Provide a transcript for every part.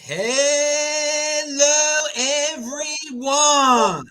Hello, everyone.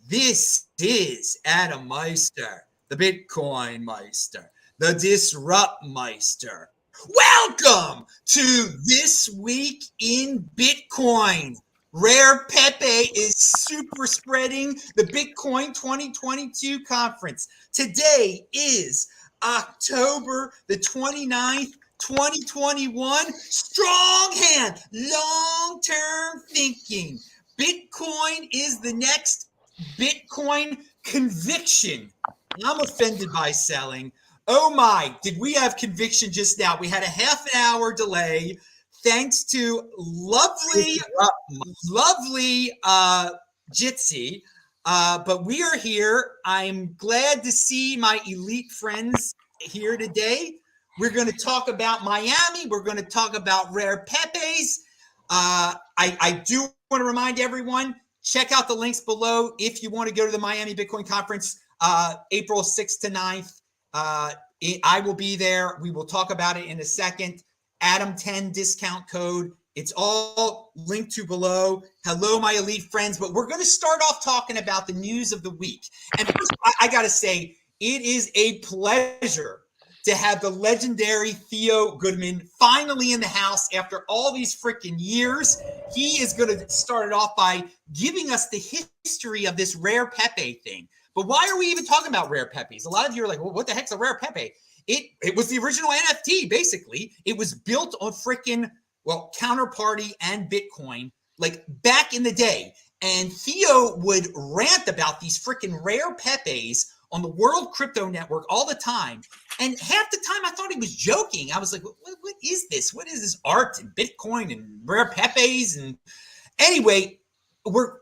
This is Adam Meister, the BitcoinMeister, the Disrupt Meister. Welcome to This Week in Bitcoin. Rare Pepe is super spreading the Bitcoin 2022 conference. Today is October the 29th, 2021. Strong hand, long term thinking. Bitcoin is the next Bitcoin conviction. I'm offended by selling. Oh my, did we have conviction just now? We had a half an hour delay thanks to lovely Jitsi. But we are here. I'm glad to see my elite friends here today. We're going to talk about Miami. We're going to talk about Rare Pepes. I do want to remind everyone, check out the links below if you want to go to the Miami Bitcoin Conference, April 6th to 9th. I will be there. We will talk about it in a second. Adam10 discount code. It's all linked to below. Hello, my elite friends. But we're going to start off talking about the news of the week. And first, I got to say, it is a pleasure to have the legendary Theo Goodman finally in the house after all these freaking years. He is going to start it off by giving us the history of this Rare Pepe thing. But why are we even talking about Rare Pepes? A lot of you are like, well, what the heck's a Rare Pepe? It was the original NFT, basically. It was built on freaking, Counterparty and Bitcoin, like back in the day. And Theo would rant about these freaking Rare Pepes on the World Crypto Network all the time. And half the time I thought he was joking. I was like, what is this? What is this art and Bitcoin and Rare Pepes? And anyway, we're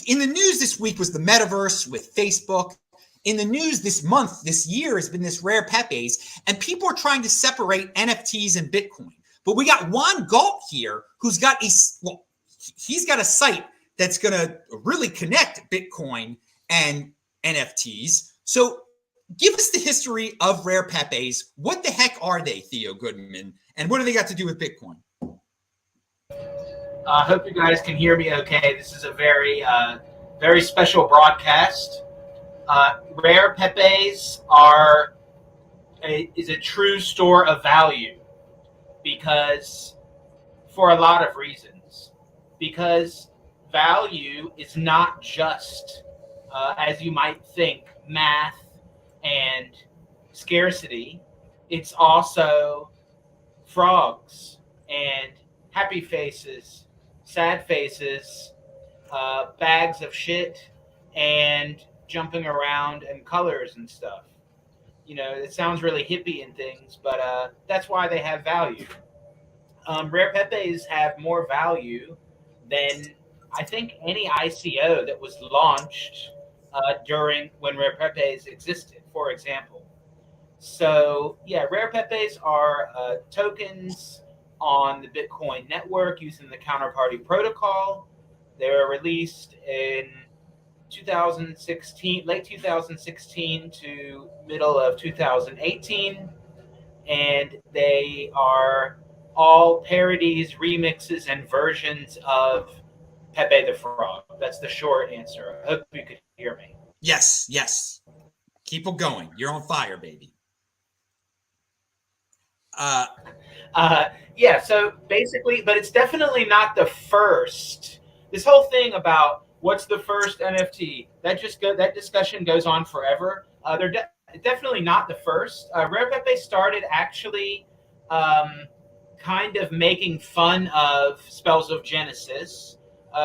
in the news this week was the Metaverse with Facebook. In the news this year has been this Rare Pepes. And people are trying to separate NFTs and Bitcoin. But we got Juan here who's got he's got a site that's going to really connect Bitcoin and NFTs. So give us the history of Rare Pepes. What the heck are they, Theo Goodman? And what do they got to do with Bitcoin? I hope you guys can hear me okay. This is a very, very special broadcast. Rare Pepes is a true store of value because for a lot of reasons. Because value is not just, as you might think, math and scarcity. It's also frogs and happy faces, sad faces, bags of shit, and jumping around and colors and stuff. You know, it sounds really hippie and things, but that's why they have value. Rare Pepes have more value than I think any ICO that was launched during when Rare Pepes existed, for example. So yeah, Rare Pepes are tokens on the Bitcoin network using the Counterparty protocol. They were released in 2016, late 2016 to middle of 2018, and they are all parodies, remixes, and versions of Pepe the Frog. That's the short answer. I hope you could hear me. Yes. Keep it going. You're on fire, baby. Yeah, so basically, but it's definitely not the first. This whole thing about what's the first NFT, that discussion goes on forever. They're definitely not the first. Rare Pepe started actually kind of making fun of Spells of Genesis,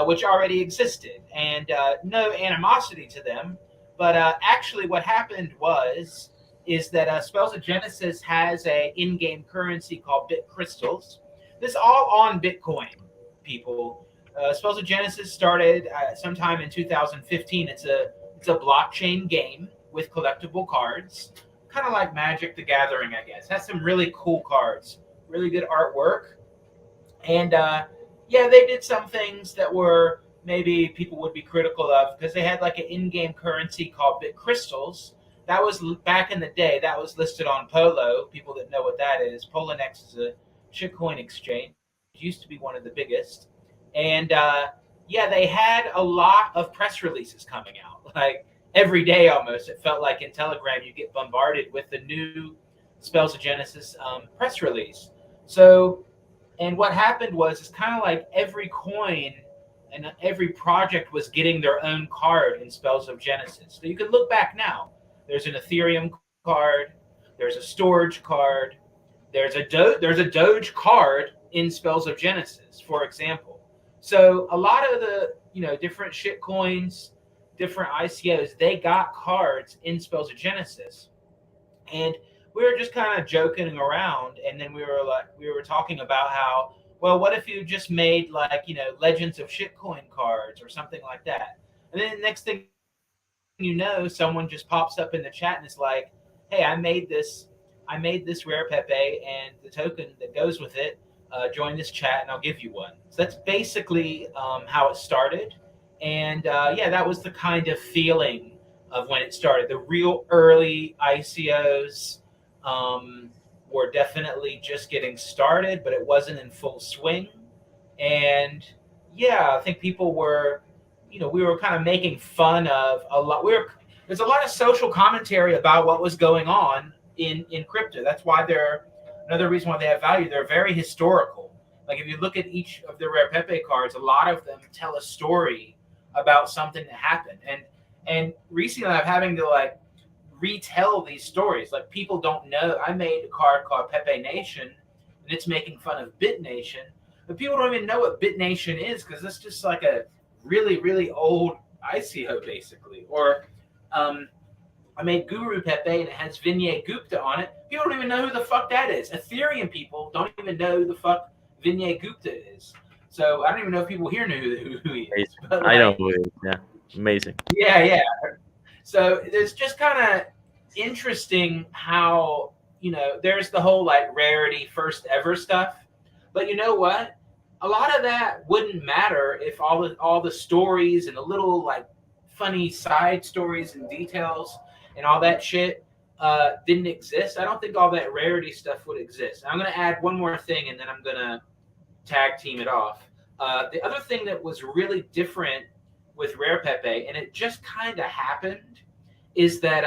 which already existed, and no animosity to them. But actually what happened is that Spells of Genesis has a in-game currency called Bit Crystals. This is all on Bitcoin, people. Spells of Genesis started sometime in 2015. It's a blockchain game with collectible cards, kind of like Magic the Gathering, I guess. It has some really cool cards, really good artwork, and yeah, they did some things that were maybe people would be critical of because they had like an in-game currency called Bit Crystals. That was back in the day. That was listed on Polo. People that know what that is, Polonex is a shitcoin exchange. used to be one of the biggest. And yeah, they had a lot of press releases coming out. Like every day almost, it felt like in Telegram you get bombarded with the new Spells of Genesis press release. So, and what happened was, it's kind of like every coin and every project was getting their own card in Spells of Genesis. So you can look back now. There's an Ethereum card. There's a storage card. There's a Doge card in Spells of Genesis, for example. So a lot of the different shit coins, different ICOs, they got cards in Spells of Genesis, and we were just kind of joking around, and then we were talking about how, well, what if you just made like Legends of Shitcoin cards or something like that, and then the next thing you know, someone just pops up in the chat and is like, hey, I made this Rare Pepe and the token that goes with it. Join this chat and I'll give you one. So that's basically how it started. And yeah, that was the kind of feeling of when it started. The real early ICOs were definitely just getting started, but it wasn't in full swing. And yeah, I think people were, we were kind of making fun of a lot. There's a lot of social commentary about what was going on in crypto. That's why another reason why they have value. They're very historical. Like if you look at each of the Rare Pepe cards, a lot of them tell a story about something that happened. And recently I'm having to like retell these stories. Like people don't know. I made a card called Pepe Nation, and it's making fun of Bit Nation, but people don't even know what Bit Nation is, because it's just like a really, really old ICO basically. Or I made Guru Pepe and it has Vinay Gupta on it. People don't even know who the fuck that is. Ethereum people don't even know who the fuck Vinay Gupta is. So I don't even know if people here know who he is. But I know who he is. Yeah, amazing. Yeah. So there's just kind of interesting how, there's the whole like rarity first ever stuff. But you know what? A lot of that wouldn't matter if all the stories and the little like funny side stories and details and all that shit didn't exist. I don't think all that rarity stuff would exist. I'm going to add one more thing, and then I'm going to tag team it off. The other thing that was really different with Rare Pepe, and it just kind of happened, is that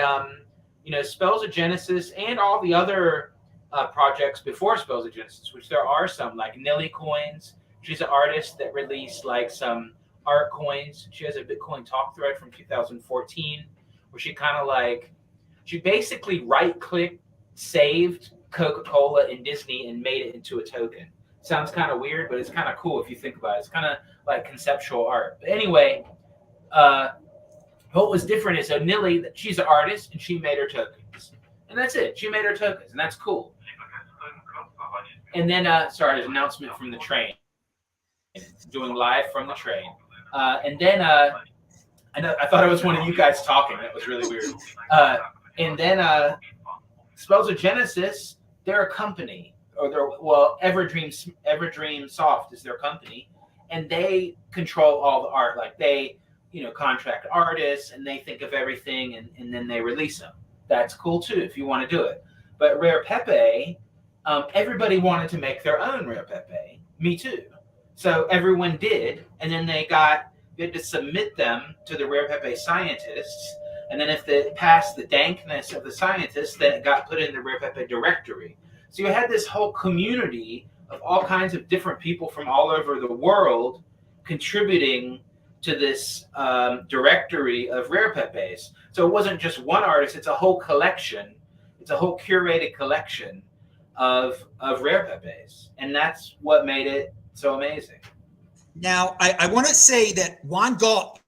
Spells of Genesis and all the other projects before Spells of Genesis, which there are some, like Nilly Coins. She's an artist that released like some art coins. She has a Bitcoin talk thread from 2014 where she basically right-clicked, saved Coca-Cola and Disney and made it into a token. Sounds kind of weird, but it's kind of cool if you think about it. It's kind of like conceptual art. But anyway, what was different is, so Nilly, she's an artist and she made her tokens. And that's it. She made her tokens, and that's cool. And then, sorry, there's an announcement from the train. Doing live from the train. And then, I thought it was one of you guys talking. That was really weird. And then, Spells of Genesis, they're a company. Everdream Soft is their company, and they control all the art. Like they, contract artists, and they think of everything, and then they release them. That's cool too if you want to do it. But Rare Pepe, everybody wanted to make their own Rare Pepe. Me too. So everyone did, and then they had to submit them to the Rare Pepe scientists, and then if they passed the dankness of the scientists, then it got put in the Rare Pepe directory. So you had this whole community of all kinds of different people from all over the world contributing to this directory of Rare Pepes. So it wasn't just one artist, it's a whole collection. It's a whole curated collection of Rare Pepes. And that's what made it so amazing. Now, I want to say that Juan Galt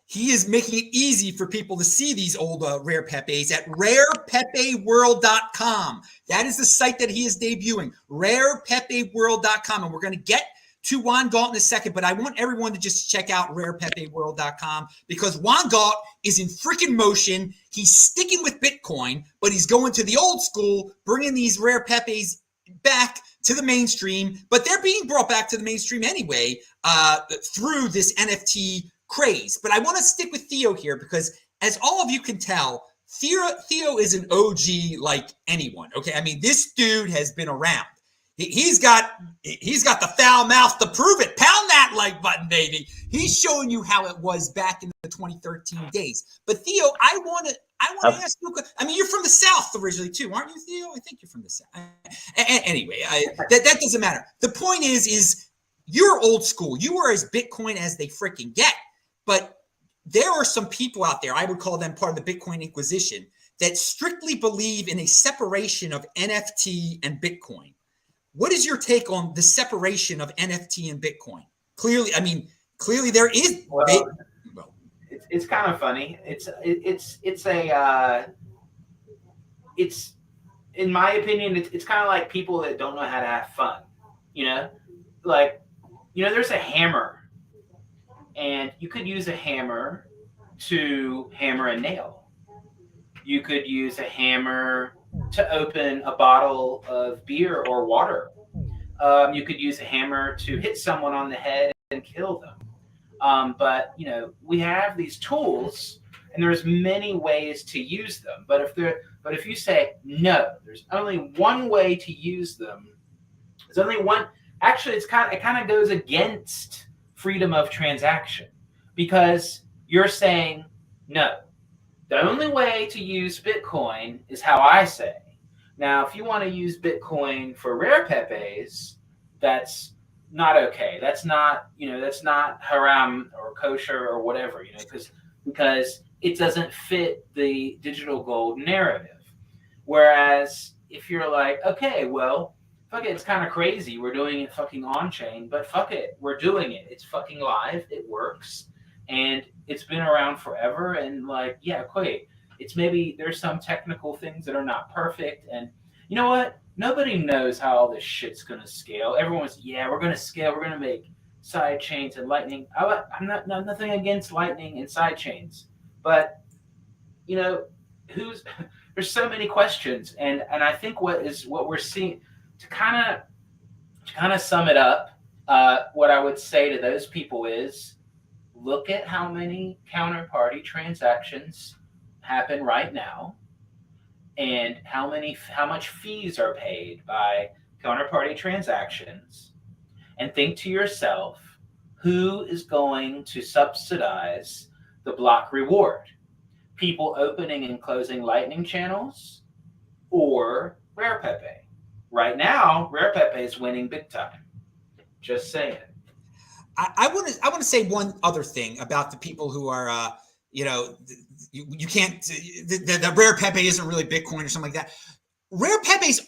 he is making it easy for people to see these old Rare Pepes at rarepepeworld.com. That is the site that he is debuting, rarepepeworld.com. And we're going to get to Juan Galt in a second, but I want everyone to just check out rarepepeworld.com because Juan Galt is in freaking motion. He's sticking with Bitcoin, but he's going to the old school, bringing these Rare Pepes back to the mainstream, but they're being brought back to the mainstream anyway through this NFT craze. But I want to stick with Theo here because, as all of you can tell, Theo is an OG like anyone. Okay, I mean, this dude has been around. He's got the foul mouth to prove it. Pound that like button, baby. He's showing you how it was back in the 2013 days. But Theo, I want to ask you. I mean, you're from the South originally too, aren't you, Theo? I think you're from the South. Anyway, that doesn't matter. The point is you're old school. You are as Bitcoin as they freaking get. But there are some people out there, I would call them part of the Bitcoin Inquisition, that strictly believe in a separation of NFT and Bitcoin. What is your take on the separation of NFT and Bitcoin? Clearly there is. Well, it's kind of funny. It's in my opinion, it's kind of like people that don't know how to have fun. There's a hammer, and you could use a hammer to hammer a nail. You could use a hammer to open a bottle of beer or water. You could use a hammer to hit someone on the head and kill them. But we have these tools, and there's many ways to use them. But if you say no, there's only one way to use them. There's only one. Actually, it kind of goes against freedom of transaction, because you're saying no. The only way to use Bitcoin is how I say. Now, if you want to use Bitcoin for Rare Pepes, that's not okay. That's not haram or kosher or whatever, because it doesn't fit the digital gold narrative. Whereas if you're like, okay, well, fuck it, it's kind of crazy. We're doing it fucking on chain, but fuck it, we're doing it. It's fucking live. It works. And it's been around forever, and it's maybe there's some technical things that are not perfect, and you know what? Nobody knows how all this shit's gonna scale. Everyone's we're gonna scale, we're gonna make side chains and Lightning. I'm nothing against Lightning and side chains, but there's so many questions, and I think what we're seeing to kind of sum it up, what I would say to those people is, look at how many counterparty transactions happen right now, and how much fees are paid by counterparty transactions, and think to yourself, who is going to subsidize the block reward? People opening and closing Lightning channels, or Rare Pepe? Right now, Rare Pepe is winning big time. Just saying. I want to say one other thing about the people who are, you can't, the Rare Pepe isn't really Bitcoin or something like that. Rare Pepes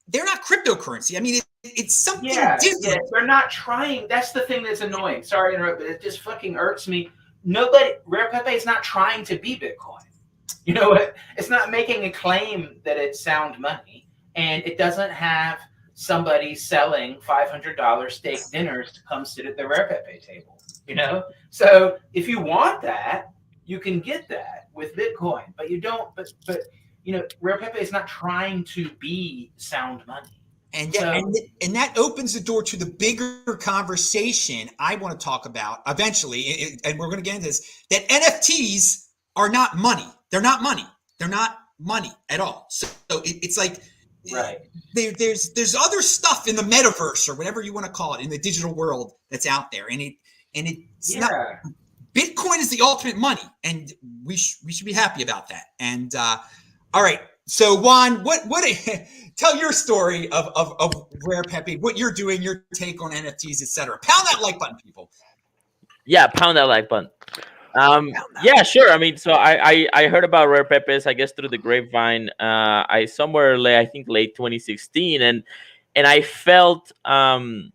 they're not cryptocurrency. I mean, it's something different. Yeah, they're not trying. That's the thing that's annoying. Sorry to interrupt, but it just fucking irks me. Rare Pepe is not trying to be Bitcoin. You know what? It's not making a claim that it's sound money, and it doesn't have somebody selling $500 steak dinners to come sit at the Rare Pepe table, So if you want that, you can get that with Bitcoin, but you don't. But Rare Pepe is not trying to be sound money, and that opens the door to the bigger conversation I want to talk about eventually, and we're going to get into this. That NFTs are not money. They're not money. They're not money at all. So it's like. Right. There's other stuff in the metaverse or whatever you want to call it in the digital world that's out there, and it's not. Bitcoin is the ultimate money, and we should be happy about that. And all right, so Juan, what tell your story of Rare Pepe, what you're doing, your take on NFTs, etc. Pound that like button, people. Yeah, pound that like button. Yeah, sure. I mean, so I heard about Rare Pepes, I guess, through the grapevine. I think late 2016, and I felt the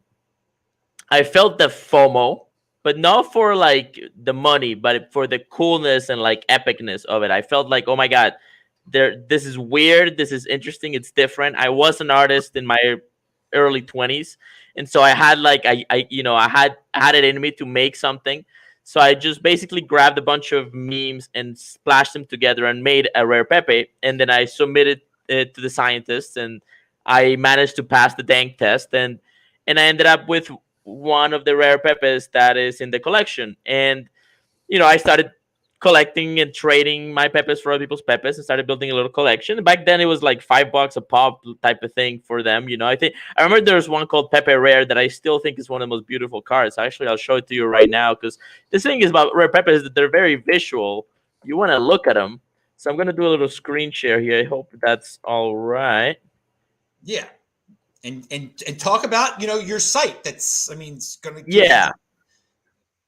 FOMO, but not for like the money, but for the coolness and like epicness of it. I felt like, oh my god, this is weird, this is interesting, it's different. I was an artist in my early 20s, and so I had like I had it in me to make something. So I just basically grabbed a bunch of memes and splashed them together and made a Rare Pepe. And then I submitted it to the scientists, and I managed to pass the dank test. And I ended up with one of the Rare Pepes that is in the collection. And, I started collecting and trading my Pepes for other people's Pepes and started building a little collection. Back then it was like $5 a pop type of thing for them. You know, I remember there's one called Pepe Rare that I still think is one of the most beautiful cards. Actually, I'll show it to you right now because this thing is about Rare Pepe is that they're very visual. You want to look at them. So I'm going to do a little screen share here. I hope that's all right. Yeah. And talk about, your site. That's, it's going to. Yeah.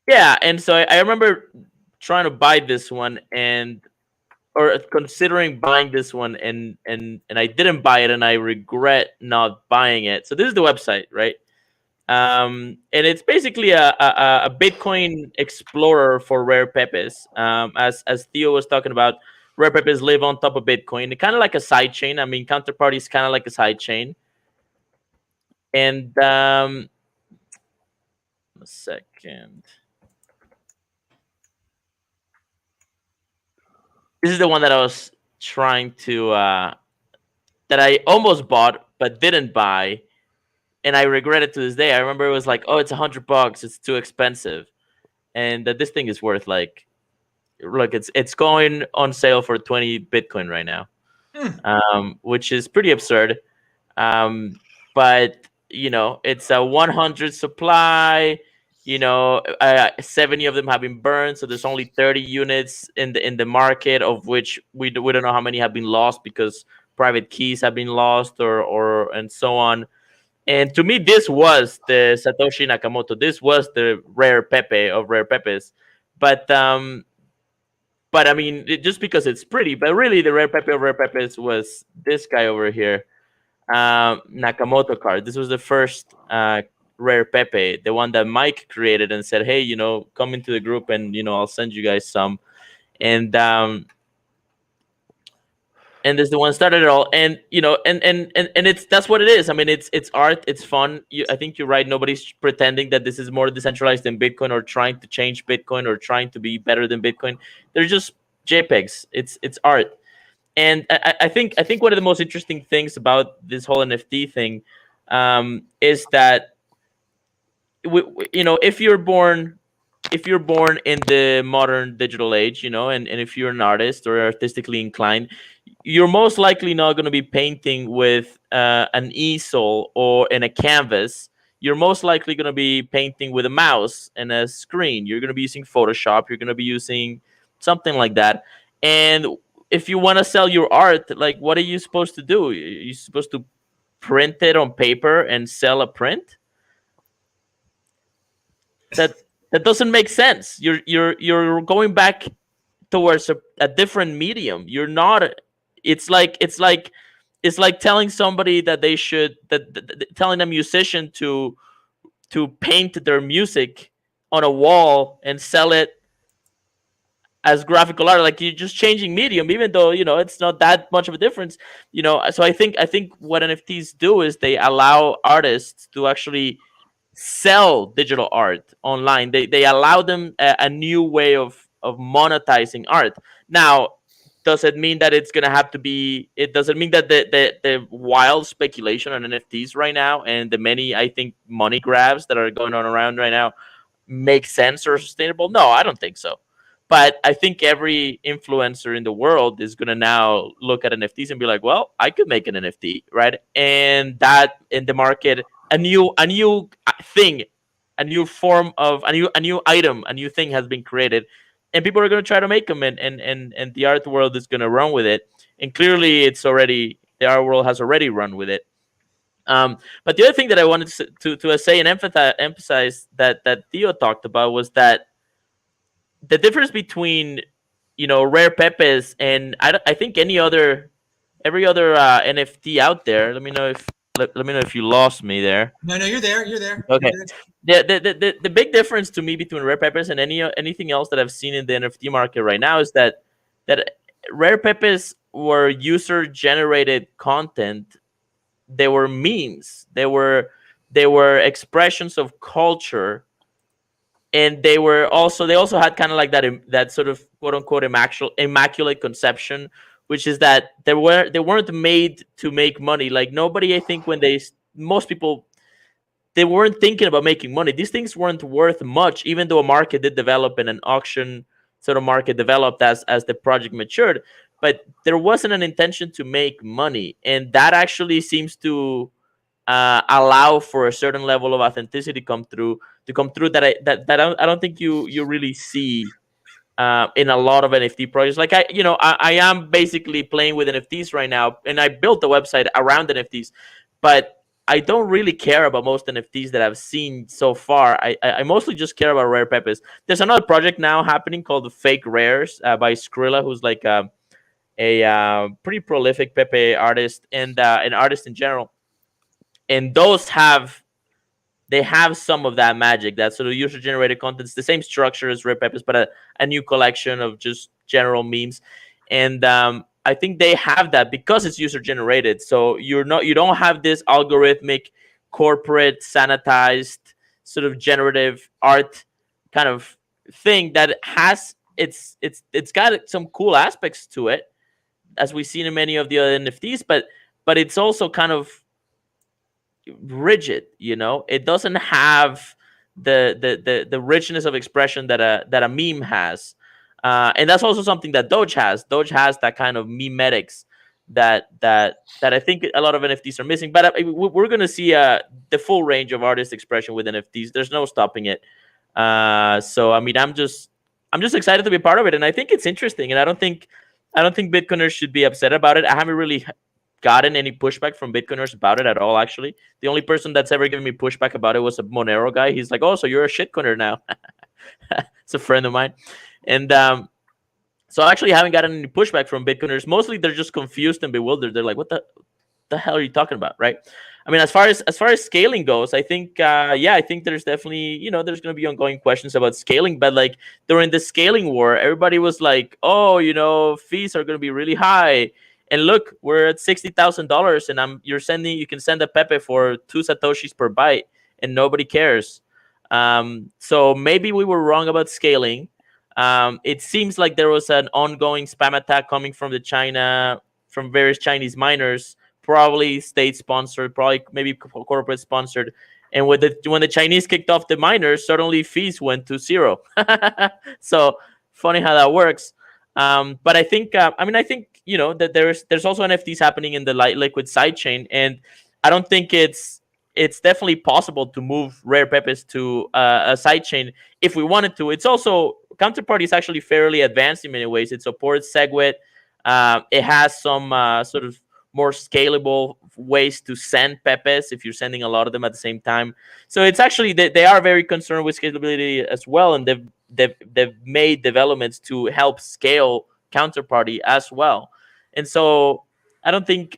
Yeah. And so I remember trying to buy this one or considering buying this one and I didn't buy it and I regret not buying it. So this is the website, right? And it's basically a Bitcoin explorer for Rare Pepes. As Theo was talking about, Rare Pepes live on top of Bitcoin, kind of like a side chain. Counterparty is kind of like a side chain. And a second. This is the one that I was trying to that I almost bought but didn't buy, and I regret it to this day. I remember it was like, oh, it's $100, it's too expensive, and that this thing is worth like, look, it's going on sale for 20 Bitcoin right now, which is pretty absurd. But it's a 100 supply. 70 of them have been burned, so there's only 30 units in the market, of which we don't know how many have been lost because private keys have been lost or and so on. And to me, this was the Satoshi Nakamoto. This was the Rare Pepe of Rare Pepes. But just because it's pretty, but really the Rare Pepe of Rare Pepes was this guy over here, Nakamoto card. This was the first Rare Pepe, the one that Mike created and said, hey, come into the group and I'll send you guys some. And this is the one that started it all. And and that's what it is. It's art, it's fun. I think you're right. Nobody's pretending that this is more decentralized than Bitcoin or trying to change Bitcoin or trying to be better than Bitcoin. They're just JPEGs. It's art. And I think one of the most interesting things about this whole NFT thing is that if you're born in the modern digital age, and if you're an artist or artistically inclined, you're most likely not going to be painting with an easel or in a canvas. You're most likely going to be painting with a mouse and a screen. You're going to be using Photoshop. You're going to be using something like that. And if you want to sell your art, like, what are you supposed to do? You're supposed to print it on paper and sell a print? That doesn't make sense. You're going back towards a different medium. You're not. It's like telling somebody that they should telling a musician to paint their music on a wall and sell it as graphical art. Like, you're just changing medium, even though it's not that much of a difference. So I think what NFTs do is they allow artists to actually sell digital art online. They allow them a new way of monetizing art. Now, does it mean that it's gonna have to be? It doesn't mean that the wild speculation on NFTs right now and the many, I think, money grabs that are going on around right now make sense or sustainable. No, I don't think so. But I think every influencer in the world is going to now look at NFTs and be like, well, I could make an NFT, right? And that in the market, a new thing, a new form of a new item, a new thing has been created, and people are going to try to make them, and the art world is going to run with it. And clearly, the art world has already run with it. But the other thing that I wanted to say and emphasize that Theo talked about was that the difference between Rare Pepes and I think every other NFT out there. Let me know if you lost me there. No, you're there. You're there. Okay. You're there. The big difference to me between Rare Pepes and anything else that I've seen in the NFT market right now is that Rare Pepes were user generated content. They were memes. They were expressions of culture. And they also had kind of like that sort of quote unquote immaculate conception, which is that they weren't made to make money. Like, nobody, I think, most people, they weren't thinking about making money. These things weren't worth much, even though a market did develop and an auction sort of market developed as the project matured. But there wasn't an intention to make money, and that actually seems to allow for a certain level of authenticity to come through I don't think you really see in a lot of NFT projects. Like I am basically playing with NFTs right now, and I built a website around NFTs, but I don't really care about most NFTs that I've seen so far. I mostly just care about Rare Pepes. There's another project now happening called the Fake Rares by Skrilla, who's like a pretty prolific Pepe artist and an artist in general. And those have some of that magic, that sort of user generated content. It's the same structure as Rare Peppers, but a new collection of just general memes. And I think they have that because it's user generated. So you don't have this algorithmic, corporate, sanitized sort of generative art kind of thing that has it's got some cool aspects to it, as we've seen in many of the other NFTs, but it's also kind of rigid. It doesn't have the richness of expression that a meme has, and that's also something that Doge has. Doge has that kind of memetics that I think a lot of NFTs are missing. But we're going to see the full range of artist expression with NFTs. There's no stopping it. So I mean, I'm just excited to be part of it, and I think it's interesting. And I don't think Bitcoiners should be upset about it. I haven't really gotten any pushback from Bitcoiners about it at all. Actually, the only person that's ever given me pushback about it was a Monero guy. He's like, "Oh, so you're a shitcoiner now?" It's a friend of mine, and so I actually haven't gotten any pushback from Bitcoiners. Mostly, they're just confused and bewildered. They're like, "What the hell are you talking about?" Right? I mean, as far as scaling goes, I think I think there's definitely there's going to be ongoing questions about scaling. But like during the scaling war, everybody was like, "Oh, fees are going to be really high." And look, we're at $60,000, and you can send a Pepe for 2 Satoshis per byte, and nobody cares. So maybe we were wrong about scaling. It seems like there was an ongoing spam attack coming from from various Chinese miners, probably state sponsored, probably maybe corporate sponsored. And when the Chinese kicked off the miners, suddenly fees went to zero. So funny how that works. But I think that there's also NFTs happening in the liquid sidechain, and I don't think it's definitely possible to move Rare Pepes to a sidechain if we wanted to. It's also Counterparty is actually fairly advanced in many ways. It supports SegWit. It has some sort of more scalable ways to send Pepes if you're sending a lot of them at the same time. So it's actually they are very concerned with scalability as well, and they've made developments to help scale Counterparty as well. And so I don't think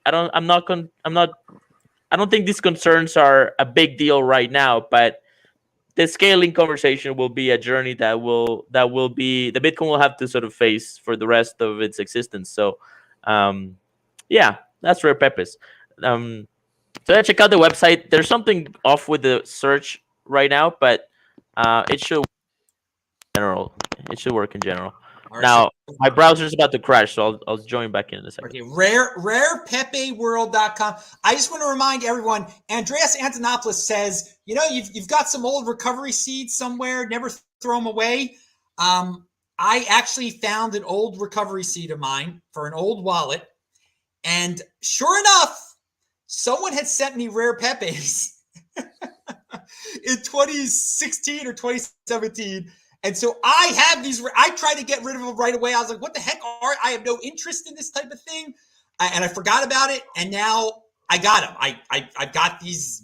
these concerns are a big deal right now, but the scaling conversation will be a journey that Bitcoin will have to sort of face for the rest of its existence. So yeah, that's Rare Pepes. So check out the website. There's something off with the search right now, but it should work in general. Right, now, my browser is about to crash, so I'll join back in a second. Okay, rarepepeworld.com. I just want to remind everyone, Andreas Antonopoulos says, you've got some old recovery seeds somewhere, never throw them away. I actually found an old recovery seed of mine for an old wallet, and sure enough, someone had sent me Rare Pepes in 2016 or 2017. And so I have these. I tried to get rid of them right away. I was like, what the heck, Art? I have no interest in this type of thing. And I forgot about it. And now I got them. I've got these,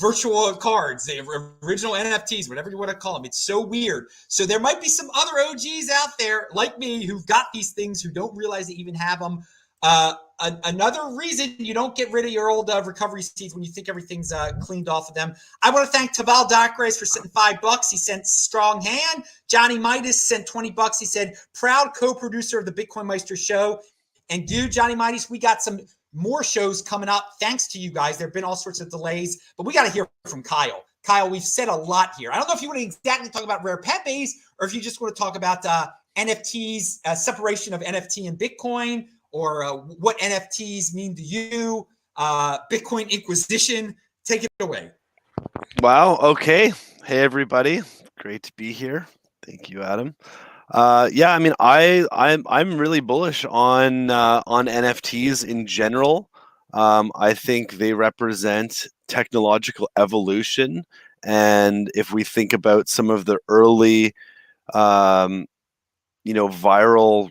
virtual cards, the original NFTs, whatever you want to call them. It's so weird. So there might be some other OGs out there like me who've got these things who don't realize they even have them. Another reason you don't get rid of your old recovery seeds when you think everything's cleaned off of them. I want to thank Taval Docrace for sending $5. He sent strong hand. Johnny Midas sent $20. He said, proud co-producer of the BitcoinMeister show. And dude, Johnny Midas, we got some more shows coming up. Thanks to you guys. There have been all sorts of delays, but we got to hear from Kyle. Kyle, we've said a lot here. I don't know if you want to exactly talk about Rare Pepes or if you just want to talk about NFTs, separation of NFT and Bitcoin, or what NFTs mean to you, Bitcoin Inquisition. Take it away. Wow. Okay. Hey, everybody. Great to be here. Thank you, Adam. Yeah, I mean, I'm really bullish on NFTs in general. I think they represent technological evolution, and if we think about some of the early, um, viral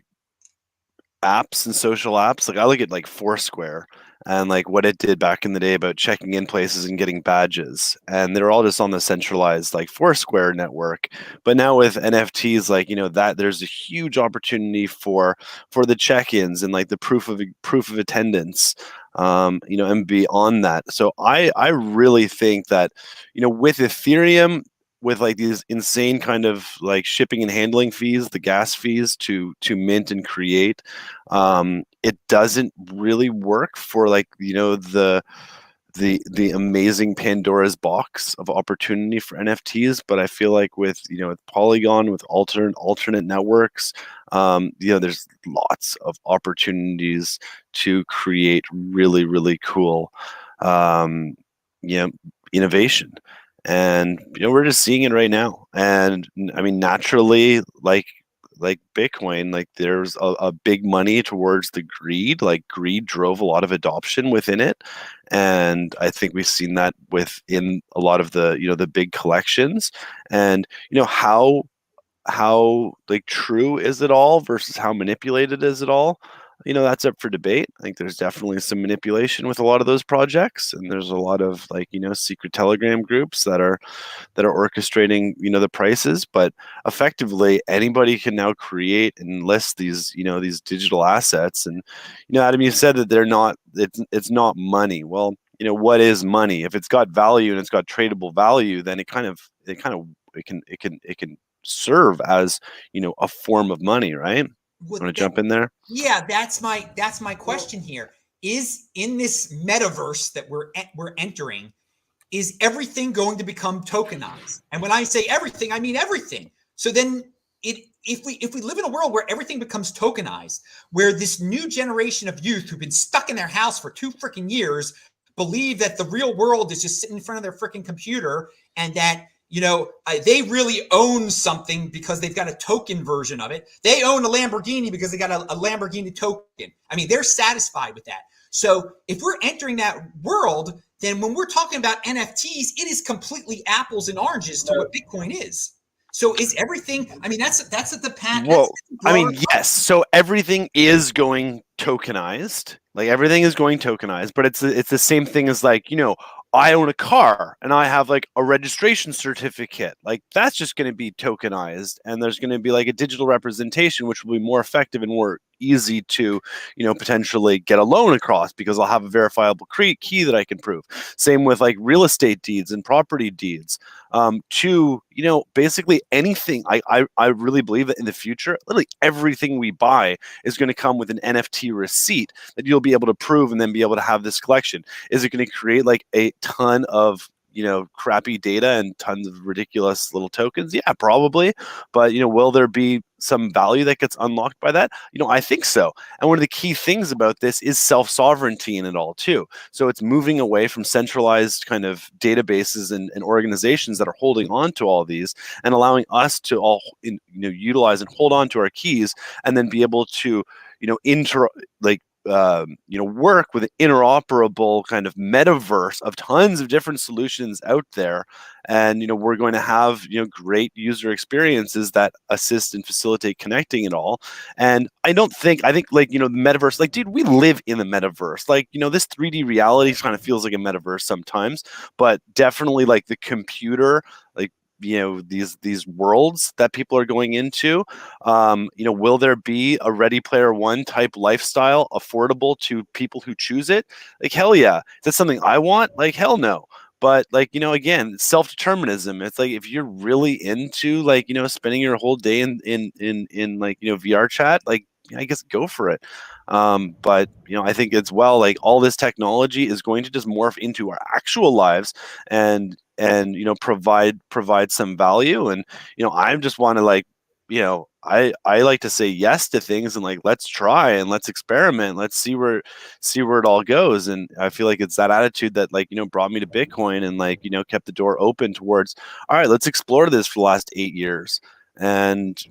apps and social apps, like I look at like Foursquare and like what it did back in the day about checking in places and getting badges, and they're all just on the centralized like Foursquare network. But now with NFTs, like that there's a huge opportunity for the check-ins and like the proof of attendance, and beyond that. So I really think that with Ethereum, with like these insane kind of like shipping and handling fees, the gas fees to mint and create, it doesn't really work for like the amazing Pandora's box of opportunity for NFTs. But I feel like with with Polygon, with alternate networks, there's lots of opportunities to create really cool innovation. And we're just seeing it right now. And I mean, naturally, like Bitcoin, like there's a big money towards the greed. Like greed drove a lot of adoption within it, and I think we've seen that within a lot of the the big collections. And how like true is it all versus how manipulated is it all? That's up for debate. I think there's definitely some manipulation with a lot of those projects, and there's a lot of like secret Telegram groups that are orchestrating the prices. But effectively, anybody can now create and list these these digital assets. And Adam, you said that they're not. It's not money. Well, what is money? If it's got value and it's got tradable value, then it can serve as a form of money, right? Well, Want to jump in there? Yeah, that's my question here. Is in this metaverse that we're entering, is everything going to become tokenized? And when I say everything, I mean everything. So then if we live in a world where everything becomes tokenized, where this new generation of youth who've been stuck in their house for 2 freaking years believe that the real world is just sitting in front of their freaking computer, and that they really own something because they've got a token version of it. They own a Lamborghini because they got a Lamborghini token. I mean, they're satisfied with that. So if we're entering that world, then when we're talking about NFTs, it is completely apples and oranges to what Bitcoin is. So is everything? I mean, that's the path. Well, I mean, yes. So everything is going tokenized. Like everything is going tokenized, but it's the same thing as like I own a car and I have like a registration certificate. Like that's just going to be tokenized, and there's going to be like a digital representation, which will be more effective and more easy to potentially get a loan across, because I'll have a verifiable key that I can prove. Same with like real estate deeds and property deeds. To basically anything. I really believe that in the future, literally everything we buy is going to come with an NFT receipt that you'll be able to prove and then be able to have this collection. Is it going to create like a ton of crappy data and tons of ridiculous little tokens? Yeah, probably. But will there be some value that gets unlocked by that? I think so. And one of the key things about this is self-sovereignty in it all too. So it's moving away from centralized kind of databases and organizations that are holding on to all these, and allowing us to all utilize and hold on to our keys, and then be able to work with an interoperable kind of metaverse of tons of different solutions out there. And we're going to have great user experiences that assist and facilitate connecting it all. And I think like the metaverse, like dude, we live in the metaverse. Like this 3D reality kind of feels like a metaverse sometimes, but definitely like the computer, like these worlds that people are going into. Will there be a Ready Player One type lifestyle affordable to people who choose it? Like hell yeah. Is that something I want? Like hell no. But like again, self-determinism. It's like if you're really into like spending your whole day in like VR chat, like I guess go for it. But I think it's like all this technology is going to just morph into our actual lives, and provide some value. And I just want to like I like to say yes to things, and like let's try and let's experiment, let's see where it all goes. And I feel like it's that attitude that like brought me to Bitcoin, and like kept the door open towards, all right, let's explore this for the last 8 years. And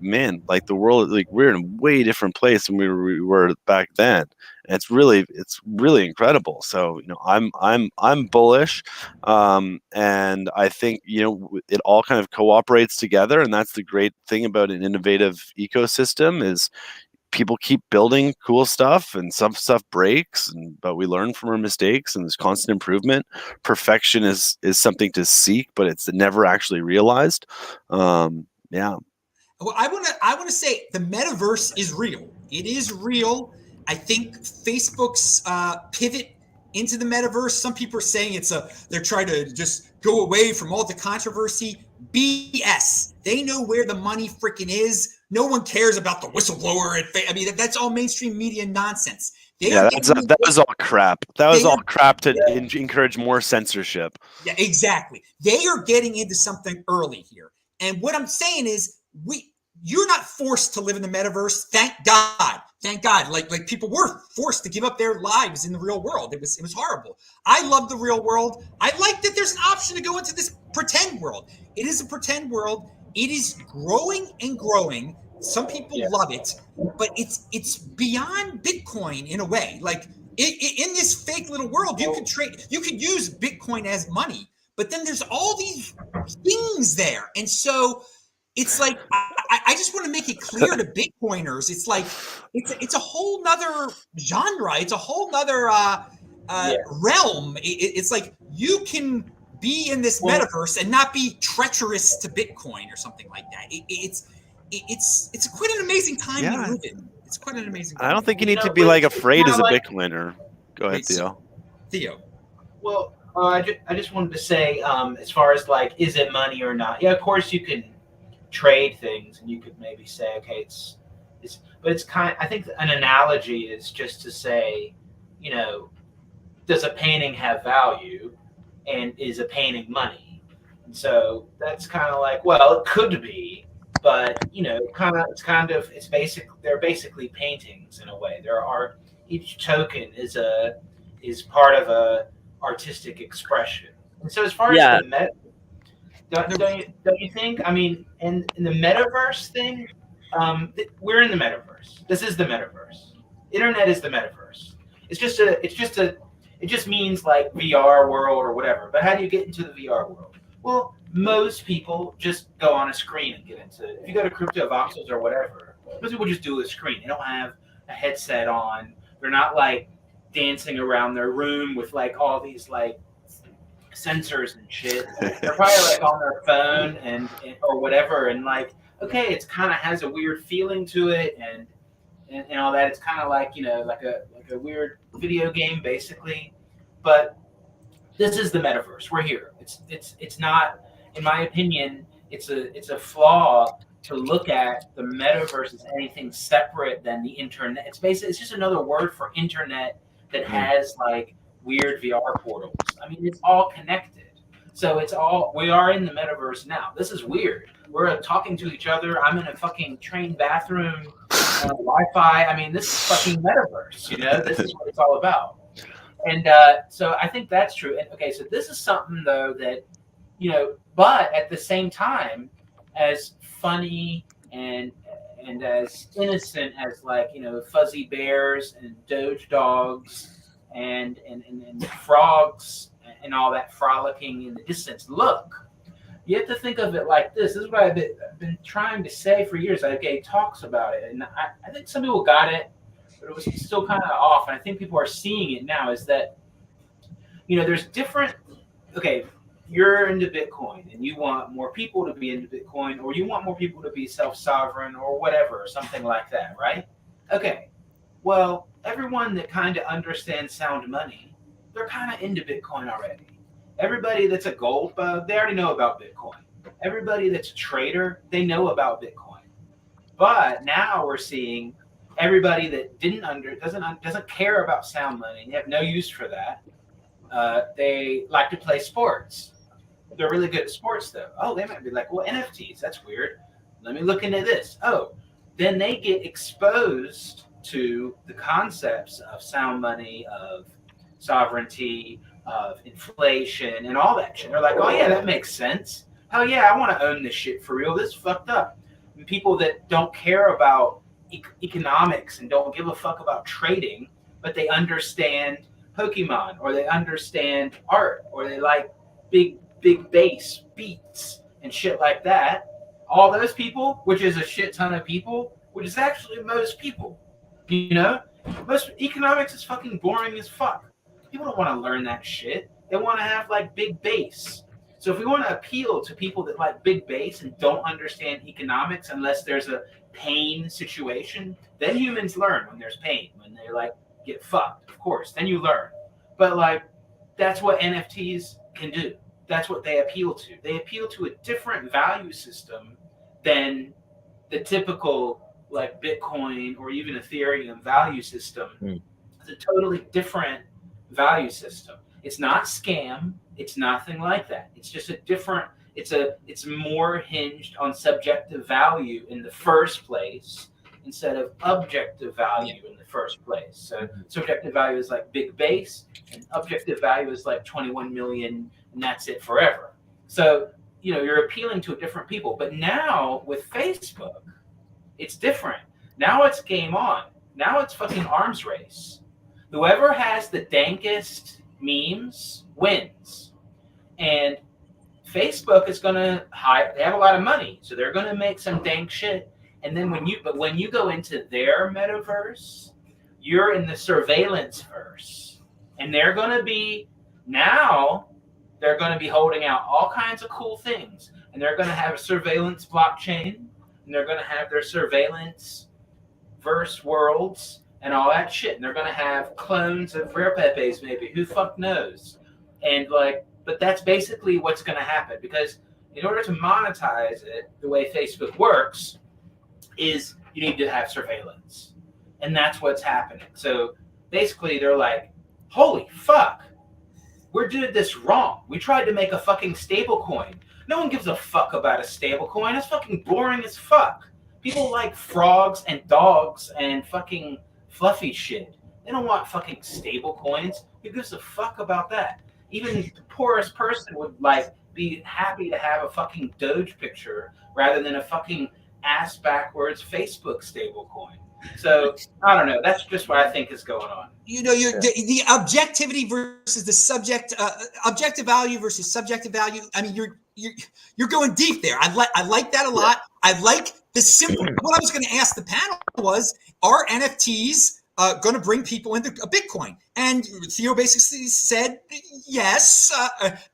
man, like the world, like we're in a way different place than we were back then. And it's really incredible. So I'm bullish, and I think it all kind of cooperates together, and that's the great thing about an innovative ecosystem is people keep building cool stuff, and some stuff breaks, but we learn from our mistakes, and there's constant improvement. Perfection is something to seek, but it's never actually realized. Yeah. Well, I want to say the metaverse is real. It is real. I think Facebook's pivot into the metaverse. Some people are saying they're trying to just go away from all the controversy. BS. They know where the money freaking is. No one cares about the whistleblower. I mean, that's all mainstream media nonsense. That was all crap. That was all crap to encourage more censorship. Yeah, exactly. They are getting into something early here. And what I'm saying is you're not forced to live in the metaverse. Thank God. Thank God. Like people were forced to give up their lives in the real world. It was horrible. I love the real world. I like that there's an option to go into this pretend world. It is a pretend world. It is growing and growing. Some people love it, but it's beyond Bitcoin in a way. Like in this fake little world, you could use Bitcoin as money, but then there's all these things there. And so it's like, I just want to make it clear to Bitcoiners. It's like, it's a whole nother genre. It's a whole nother realm. It's like you can be in this metaverse and not be treacherous to Bitcoin or something like that. It's quite an amazing time to live in. It's quite an amazing time. I don't think you need to be like afraid as a Bitcoiner. Go ahead, Theo. Well, I just wanted to say, as far as like, is it money or not? Yeah, of course you can trade things, and you could maybe say, okay, but it's kind. I think an analogy is just to say, does a painting have value, and is a painting money? And so that's kind of like, well, it could be, but it's basic. They're basically paintings in a way. Each token is part of a artistic expression. And so as far as the don't you think? I mean, in the metaverse thing, we're in the metaverse. This is the metaverse. Internet is the metaverse. It just means like VR world or whatever. But how do you get into the VR world? Well, most people just go on a screen and get into it. If you go to Crypto Voxels or whatever, most people just do a screen. They don't have a headset on. They're not like dancing around their room with like all these like sensors and shit. They're probably like on their phone and or whatever, and like, okay, it's kind of has a weird feeling to it and all that. It's kind of like like a weird video game basically. But this is the metaverse. We're here. It's not, in my opinion, it's a flaw to look at the metaverse as anything separate than the internet. It's just another word for internet that has like weird VR portals. I mean, it's all connected. So we are in the metaverse now. This is weird. We're talking to each other. I'm in a fucking train bathroom, Wi-Fi. I mean, this is fucking metaverse, This is what it's all about. And so I think that's true. And okay, so this is something though that, but at the same time, as funny and as innocent as like, fuzzy bears and doge dogs and frogs and all that frolicking in the distance look, you have to think of it like this. This is what I've been trying to say for years. I gave talks about it, and I think some people got it, but it was still kind of off. And I think people are seeing it now, is that, there's different, okay, you're into Bitcoin and you want more people to be into Bitcoin, or you want more people to be self-sovereign or whatever, or something like that, right? Okay, well, everyone that kind of understands sound money, they're kind of into Bitcoin already. Everybody that's a gold bug, they already know about Bitcoin. Everybody that's a trader, they know about Bitcoin. But now we're seeing everybody that doesn't care about sound money. They have no use for that. They like to play sports. They're really good at sports, though. Oh, they might be like, well, NFTs, that's weird. Let me look into this. Oh, then they get exposed to the concepts of sound money, of sovereignty, of inflation, and all that shit. They're like, oh, yeah, that makes sense. hell yeah, I want to own this shit for real. This is fucked up. And people that don't care about economics and don't give a fuck about trading, but they understand Pokemon, or they understand art, or they like big bass beats and shit like that. All those people, which is a shit ton of people, which is actually most people, most economics is fucking boring as fuck. People don't want to learn that shit. They want to have like big bass. So if we want to appeal to people that like big bass and don't understand economics unless there's a pain situation, then humans learn when there's pain, when they like get fucked, of course, then you learn. But like, that's what NFTs can do. That's what they appeal to. They appeal to a different value system than the typical like Bitcoin or even Ethereum value system. It's a totally different value system. It's not scam. It's nothing like that. It's just a different, it's more hinged on subjective value in the first place instead of objective value in the first place. So subjective value is like big base, and objective value is like 21 million, and that's it forever. So, you're appealing to different people. But now with Facebook, it's different. Now it's game on. Now it's fucking arms race. Whoever has the dankest memes wins. And Facebook is going to hire, they have a lot of money, so they're going to make some dank shit. And then when you go into their metaverse, you're in the surveillance verse. And they're going to be holding out all kinds of cool things. And they're going to have a surveillance blockchain, and they're going to have their surveillance verse worlds and all that shit. And they're going to have clones of Rare Pepes, maybe. Who fuck knows? And but that's basically what's going to happen, because in order to monetize it, the way Facebook works is you need to have surveillance. And that's what's happening. So basically they're like, holy fuck, we're doing this wrong. We tried to make a fucking stable coin. No one gives a fuck about a stable coin. It's fucking boring as fuck. People like frogs and dogs and fucking fluffy shit. They don't want fucking stable coins. Who gives a fuck about that? Even the poorest person would be happy to have a fucking Doge picture rather than a fucking ass backwards Facebook stable coin. So I don't know. That's just what I think is going on. The objectivity versus the objective value versus subjective value. I mean, you're going deep there. I like that a lot. I like the simple. What I was going to ask the panel was, are NFTs going to bring people into a Bitcoin? And Theo basically said yes.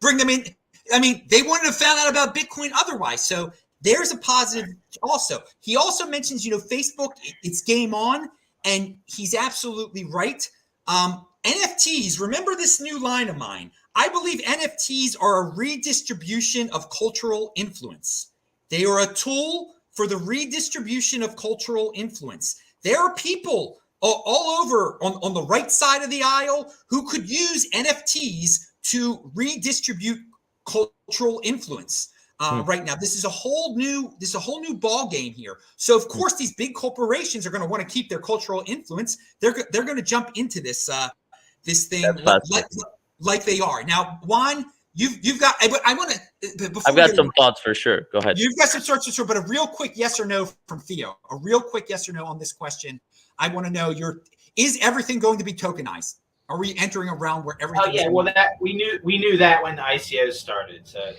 Bring them in. I mean, they wouldn't have found out about Bitcoin otherwise. So there's a positive also. He also mentions, Facebook, it's game on, and he's absolutely right. NFTs, remember this new line of mine. I believe NFTs are a redistribution of cultural influence. They are a tool for the redistribution of cultural influence. There are people all over on the right side of the aisle who could use NFTs to redistribute cultural influence. Right now, this is a whole new ball game here. So of course, these big corporations are going to want to keep their cultural influence. They're going to jump into this thing like they are now. Juan, you've got. I want to. I've got some thoughts for sure. Go ahead. You've got some thoughts for sure, but a real quick yes or no from Theo. A real quick yes or no on this question. I want to know is everything going to be tokenized? Are we entering a realm where everything? Oh yeah, well that we knew that when the ICO started. So.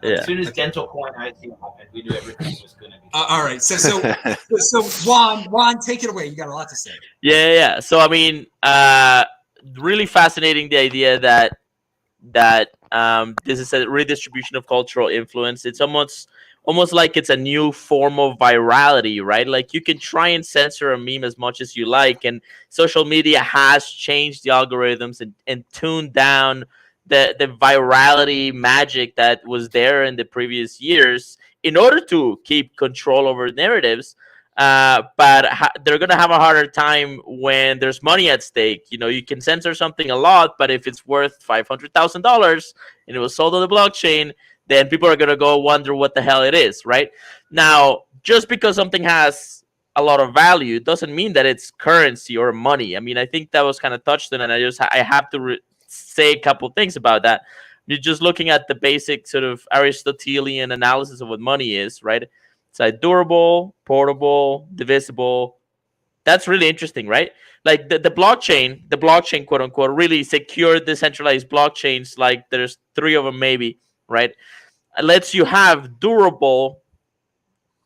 As soon as dental coin ICO happened, we knew everything was going to be. All right, so Juan, take it away. You got a lot to say. Yeah. So I mean, really fascinating the idea that this is a redistribution of cultural influence. It's almost like it's a new form of virality, right? Like you can try and censor a meme as much as you like, and social media has changed the algorithms and tuned down the virality magic that was there in the previous years in order to keep control over narratives. But they're going to have a harder time when there's money at stake. You can censor something a lot, but if it's worth $500,000 and it was sold on the blockchain, then people are going to go wonder what the hell it is, right? Now, just because something has a lot of value doesn't mean that it's currency or money. I mean, I think that was kind of touched on, and I have to say a couple things about that. You're just looking at the basic sort of Aristotelian analysis of what money is, right? It's like durable, portable, divisible. That's really interesting, right? Like the blockchain, quote unquote, really secure decentralized blockchains. Like there's 3 of them, maybe, right? It lets you have durable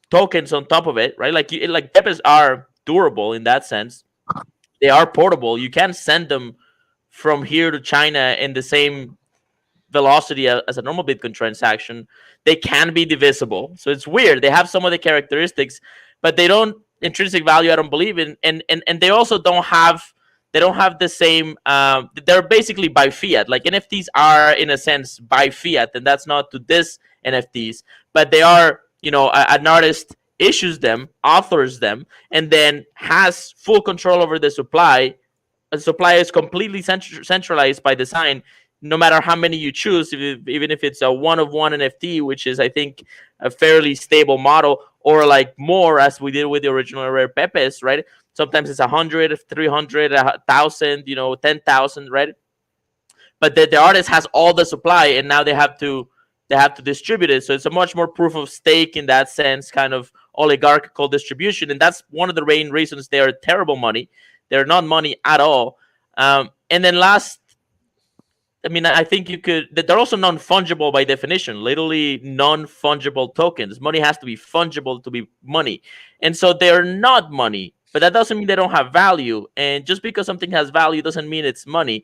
tokens on top of it, right? Like Pepes are durable in that sense. They are portable. You can send them from here to China in the same velocity as a normal Bitcoin transaction. They can be divisible. So it's weird. They have some of the characteristics, but they don't intrinsic value I don't believe in. And they also don't have the same they're basically by fiat. Like NFTs are in a sense by fiat, and that's not to this NFTs, but they are, an artist issues them, authors them, and then has full control over the supply. The supply is completely centralized by design. No matter how many you choose, even if it's a one of one NFT, which is, I think, a fairly stable model, or like more, as we did with the original Rare Pepes, right? Sometimes it's 100, 300, 1,000, 10,000, right? But the artist has all the supply, and now they have to distribute it. So it's a much more proof of stake in that sense, kind of oligarchical distribution, and that's one of the main reasons they are terrible money. They're not money at all. And then last, I think they're also non-fungible by definition, literally non-fungible tokens. Money has to be fungible to be money. And so they're not money, but that doesn't mean they don't have value. And just because something has value doesn't mean it's money.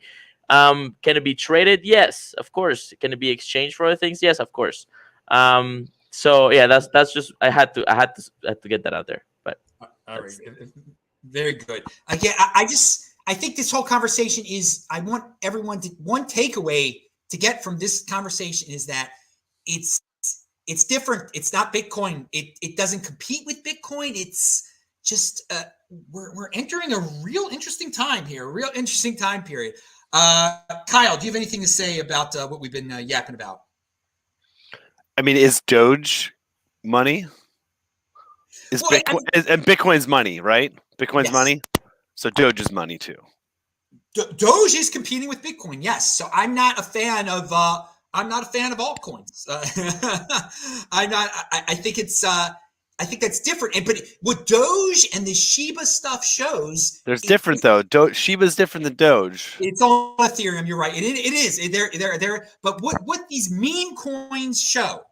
Can it be traded? Yes, of course. Can it be exchanged for other things? Yes, of course. So yeah, that's just, I had to get that out there. But all right. Very good. Again, I think this whole conversation is, I want everyone to, one takeaway to get from this conversation is that it's different. It's not Bitcoin. It doesn't compete with Bitcoin. It's just, we're entering a real interesting time here, a real interesting time period. Kyle, do you have anything to say about what we've been yapping about? Is Doge money? And Bitcoin's money, right? Bitcoin's money. So Doge is money too. Doge is competing with Bitcoin, yes. So I'm not a fan of altcoins. I think that's different. But what Doge and the Shiba stuff shows, there's different though. Shiba's different than Doge. It's on Ethereum. You're right. It is. They're. But what these meme coins show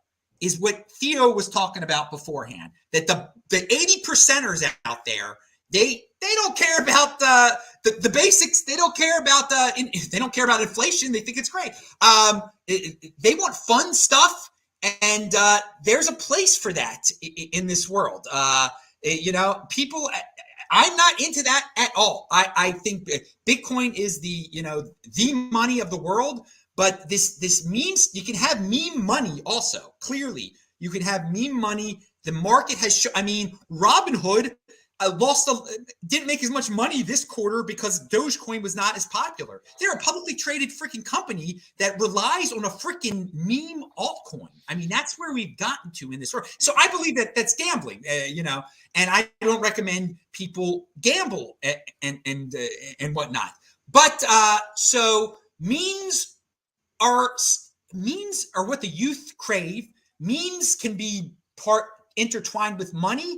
is what Theo was talking about beforehand. That the 80%ers out there, they don't care about the basics. They don't care about they don't care about inflation. They think it's great. They want fun stuff, and there's a place for that in this world. People. I'm not into that at all. I think Bitcoin is the money of the world. But this memes, you can have meme money also. Clearly, you can have meme money. The market has Robinhood didn't make as much money this quarter because Dogecoin was not as popular. They're a publicly traded freaking company that relies on a freaking meme altcoin. That's where we've gotten to in this world. So I believe that that's gambling, and I don't recommend people gamble and whatnot. But so memes are what the youth crave. Memes can be part intertwined with money,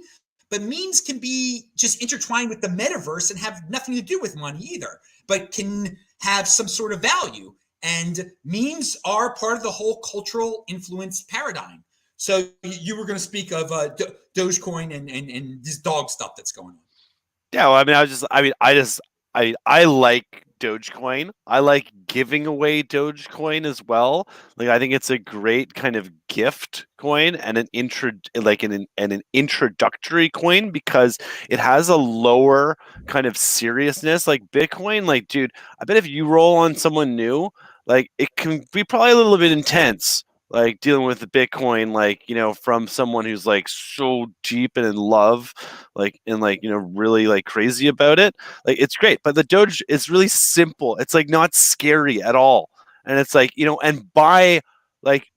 but memes can be just intertwined with the metaverse and have nothing to do with money either, but can have some sort of value. And memes are part of the whole cultural influence paradigm. So you were going to speak of Dogecoin and this dog stuff that's going on. Yeah, well, I like Dogecoin. I like giving away Dogecoin as well. Like, I think it's a great kind of gift coin and an introductory coin because it has a lower kind of seriousness. Like Bitcoin, like, dude, I bet if you roll on someone new, like, it can be probably a little bit intense. Like dealing with the Bitcoin, like, from someone who's like so deep and in love, like, and like, really like crazy about it. Like, it's great. But the Doge is really simple. It's like not scary at all. And it's like, and buy like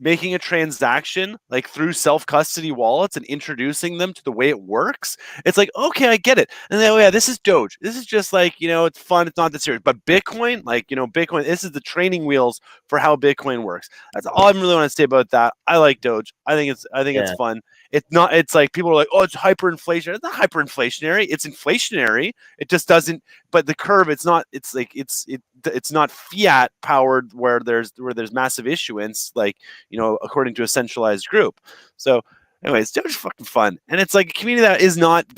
making a transaction like through self-custody wallets and introducing them to the way it works, it's like, okay, I get it. And then, oh yeah, this is Doge. This is just like, it's fun. It's not that serious. But Bitcoin, like, Bitcoin, this is the training wheels for how Bitcoin works. That's all I really want to say about that. I like Doge. I think it's fun. It's not, it's like people are like, oh, it's hyperinflation. It's not hyperinflationary. It's inflationary. It just doesn't, but the curve, it's not, it's like, it's not fiat powered where there's massive issuance, like, according to a centralized group. So anyways, Doge is fucking fun. And it's like a community has not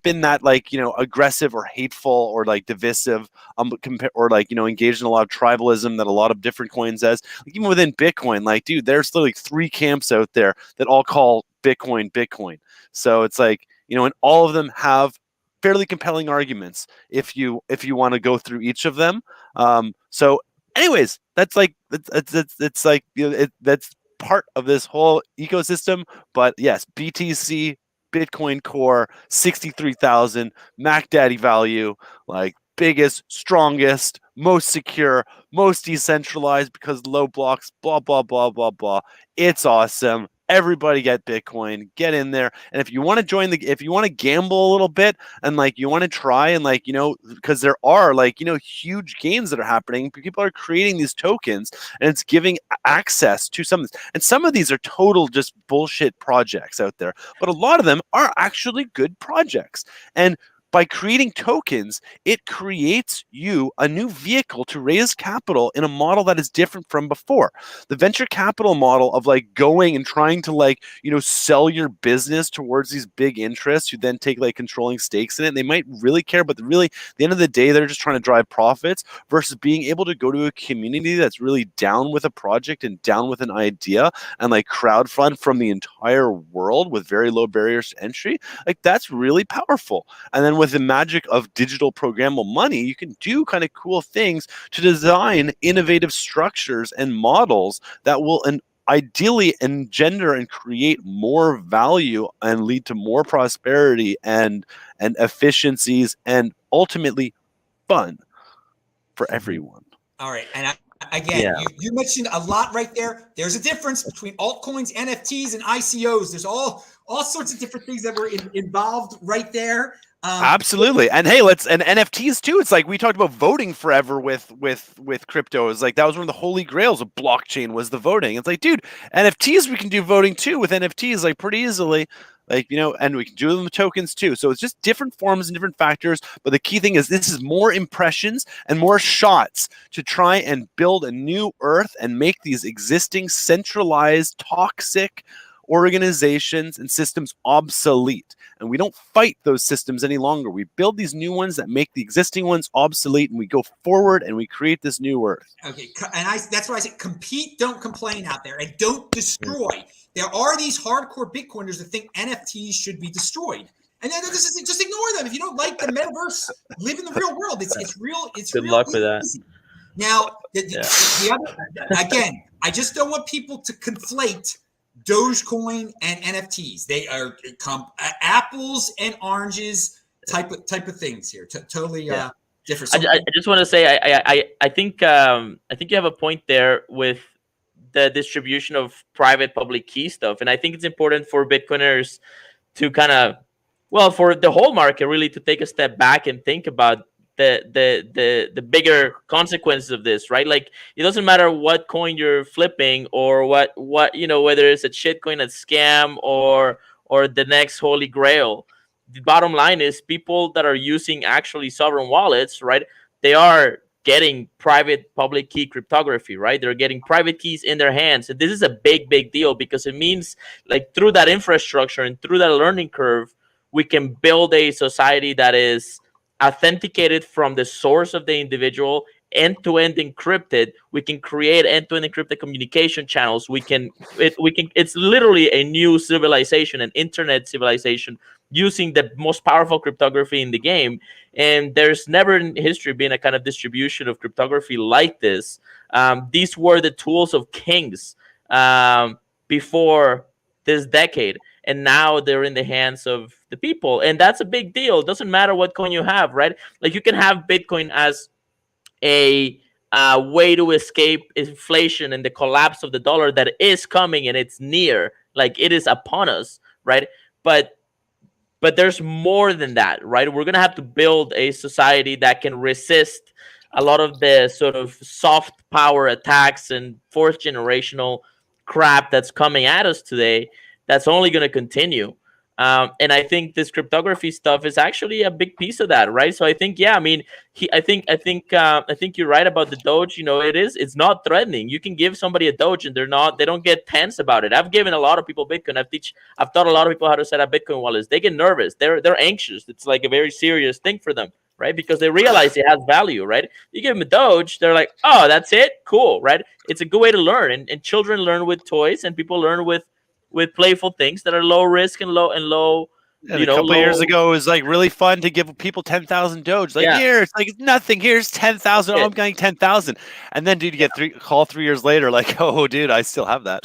been that like, aggressive or hateful or like divisive, or like, engaged in a lot of tribalism that a lot of different coins has. Like even within Bitcoin, like, dude, there's literally 3 camps out there that all call Bitcoin. So it's like, and all of them have fairly compelling arguments if you want to go through each of them. So anyways, that's like, it's like, that's part of this whole ecosystem. But yes, BTC, Bitcoin Core, 63,000, Mac Daddy value, like biggest, strongest, most secure, most decentralized because low blocks, blah, blah, blah, blah, blah. It's awesome. Everybody get Bitcoin, get in there. And if you want to if you want to gamble a little bit and like you want to try and like, because there are like, huge gains that are happening. People are creating these tokens and it's giving access to some of this. And some of these are total just bullshit projects out there, but a lot of them are actually good projects. And by creating tokens, it creates you a new vehicle to raise capital in a model that is different from before. The venture capital model of like going and trying to like, sell your business towards these big interests who then take like controlling stakes in it. And they might really care, but really at the end of the day, they're just trying to drive profits versus being able to go to a community that's really down with a project and down with an idea and like crowdfund from the entire world with very low barriers to entry. Like that's really powerful. And then with the magic of digital programmable money, you can do kind of cool things to design innovative structures and models that will ideally engender and create more value and lead to more prosperity and efficiencies and ultimately fun for everyone. All right. And again, you mentioned a lot right there. There's a difference between altcoins, NFTs, and ICOs. There's all sorts of different things that were involved right there. Absolutely. And hey, and NFTs too. It's like we talked about voting forever with crypto. It's like that was one of the holy grails of blockchain was the voting. It's like, dude, NFTs, we can do voting too with NFTs like pretty easily. Like, and we can do them with tokens too. So it's just different forms and different factors. But the key thing is this is more impressions and more shots to try and build a new earth and make these existing centralized toxic organizations and systems obsolete. And we don't fight those systems any longer. We build these new ones that make the existing ones obsolete, and we go forward and we create this new earth. Okay, and that's why I said compete, don't complain out there, and don't destroy. There are these hardcore Bitcoiners that think NFTs should be destroyed. And then just ignore them. If you don't like the metaverse, live in the real world. It's real. It's good real luck easy. with that. Now, the other, again, I just don't want people to conflate Dogecoin and NFTs. They are apples and oranges type of things here. Totally different. So, I just want to say I think you have a point there with the distribution of private public key stuff, and I think it's important for Bitcoiners to kind of, well, for the whole market really to take a step back and think about the bigger consequences of this, right? Like it doesn't matter what coin you're flipping or what whether it's a shit coin, a scam, or the next holy grail. The bottom line is people that are using actually sovereign wallets, right? They are getting private public key cryptography, right? They're getting private keys in their hands. And this is a big deal because it means like through that infrastructure and through that learning curve, we can build a society that is authenticated from the source of the individual, end-to-end encrypted. We can create end-to-end encrypted communication channels. It's literally a new civilization, an internet civilization, using the most powerful cryptography in the game. And there's never in history been a kind of distribution of cryptography like this. These were the tools of kings before this decade, and now they're in the hands of the people, and that's a big deal. It doesn't matter what coin you have, right? Like you can have Bitcoin as a way to escape inflation and the collapse of the dollar that is coming, and it's near, like it is upon us, right? But there's more than that, right? We're gonna have to build a society that can resist a lot of the sort of soft power attacks and fourth generational crap that's coming at us today. That's only going to continue. And I think this cryptography stuff is actually a big piece of that, right? So I think, yeah, I mean, I think you're right about the Doge. You know, it's not threatening. You can give somebody a Doge, and they don't get tense about it. I've given a lot of people Bitcoin. I've taught a lot of people how to set up Bitcoin wallets. They get nervous. They're anxious. It's like a very serious thing for them, right? Because they realize it has value, right? You give them a Doge, they're like, oh, that's it, cool, right? It's a good way to learn, and children learn with toys, and people learn with playful things that are low risk and low. And a couple of years ago, it was like really fun to give people 10,000 Doge. Like, here, it's like it's nothing. Here's 10,000. Oh, I'm getting 10,000. And then, dude, you get 3 years later, like, oh, dude, I still have that.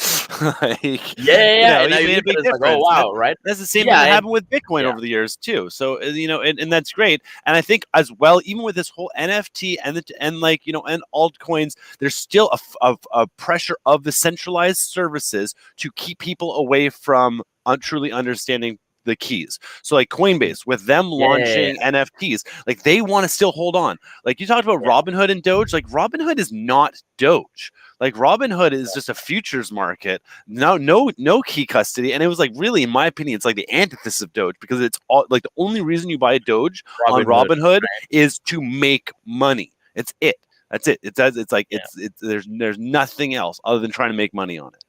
Like, yeah. You know, you made a big difference. Like, oh, wow, right? That's the same thing that happened with Bitcoin over the years too. So, you know, and that's great. And I think as well, even with this whole NFT and like, you know, and altcoins, there's still a pressure of the centralized services to keep people away from truly understanding the keys. So like Coinbase, with them launching NFTs, like they want to still hold on. Like you talked about Robinhood and Doge, like Robinhood is not Doge. Like Robinhood is just a futures market. No key custody. And it was like really, in my opinion, it's like the antithesis of Doge, because it's all like the only reason you buy a Doge on Robinhood is to make money. It's it. That's it. It's like there's nothing else other than trying to make money on it.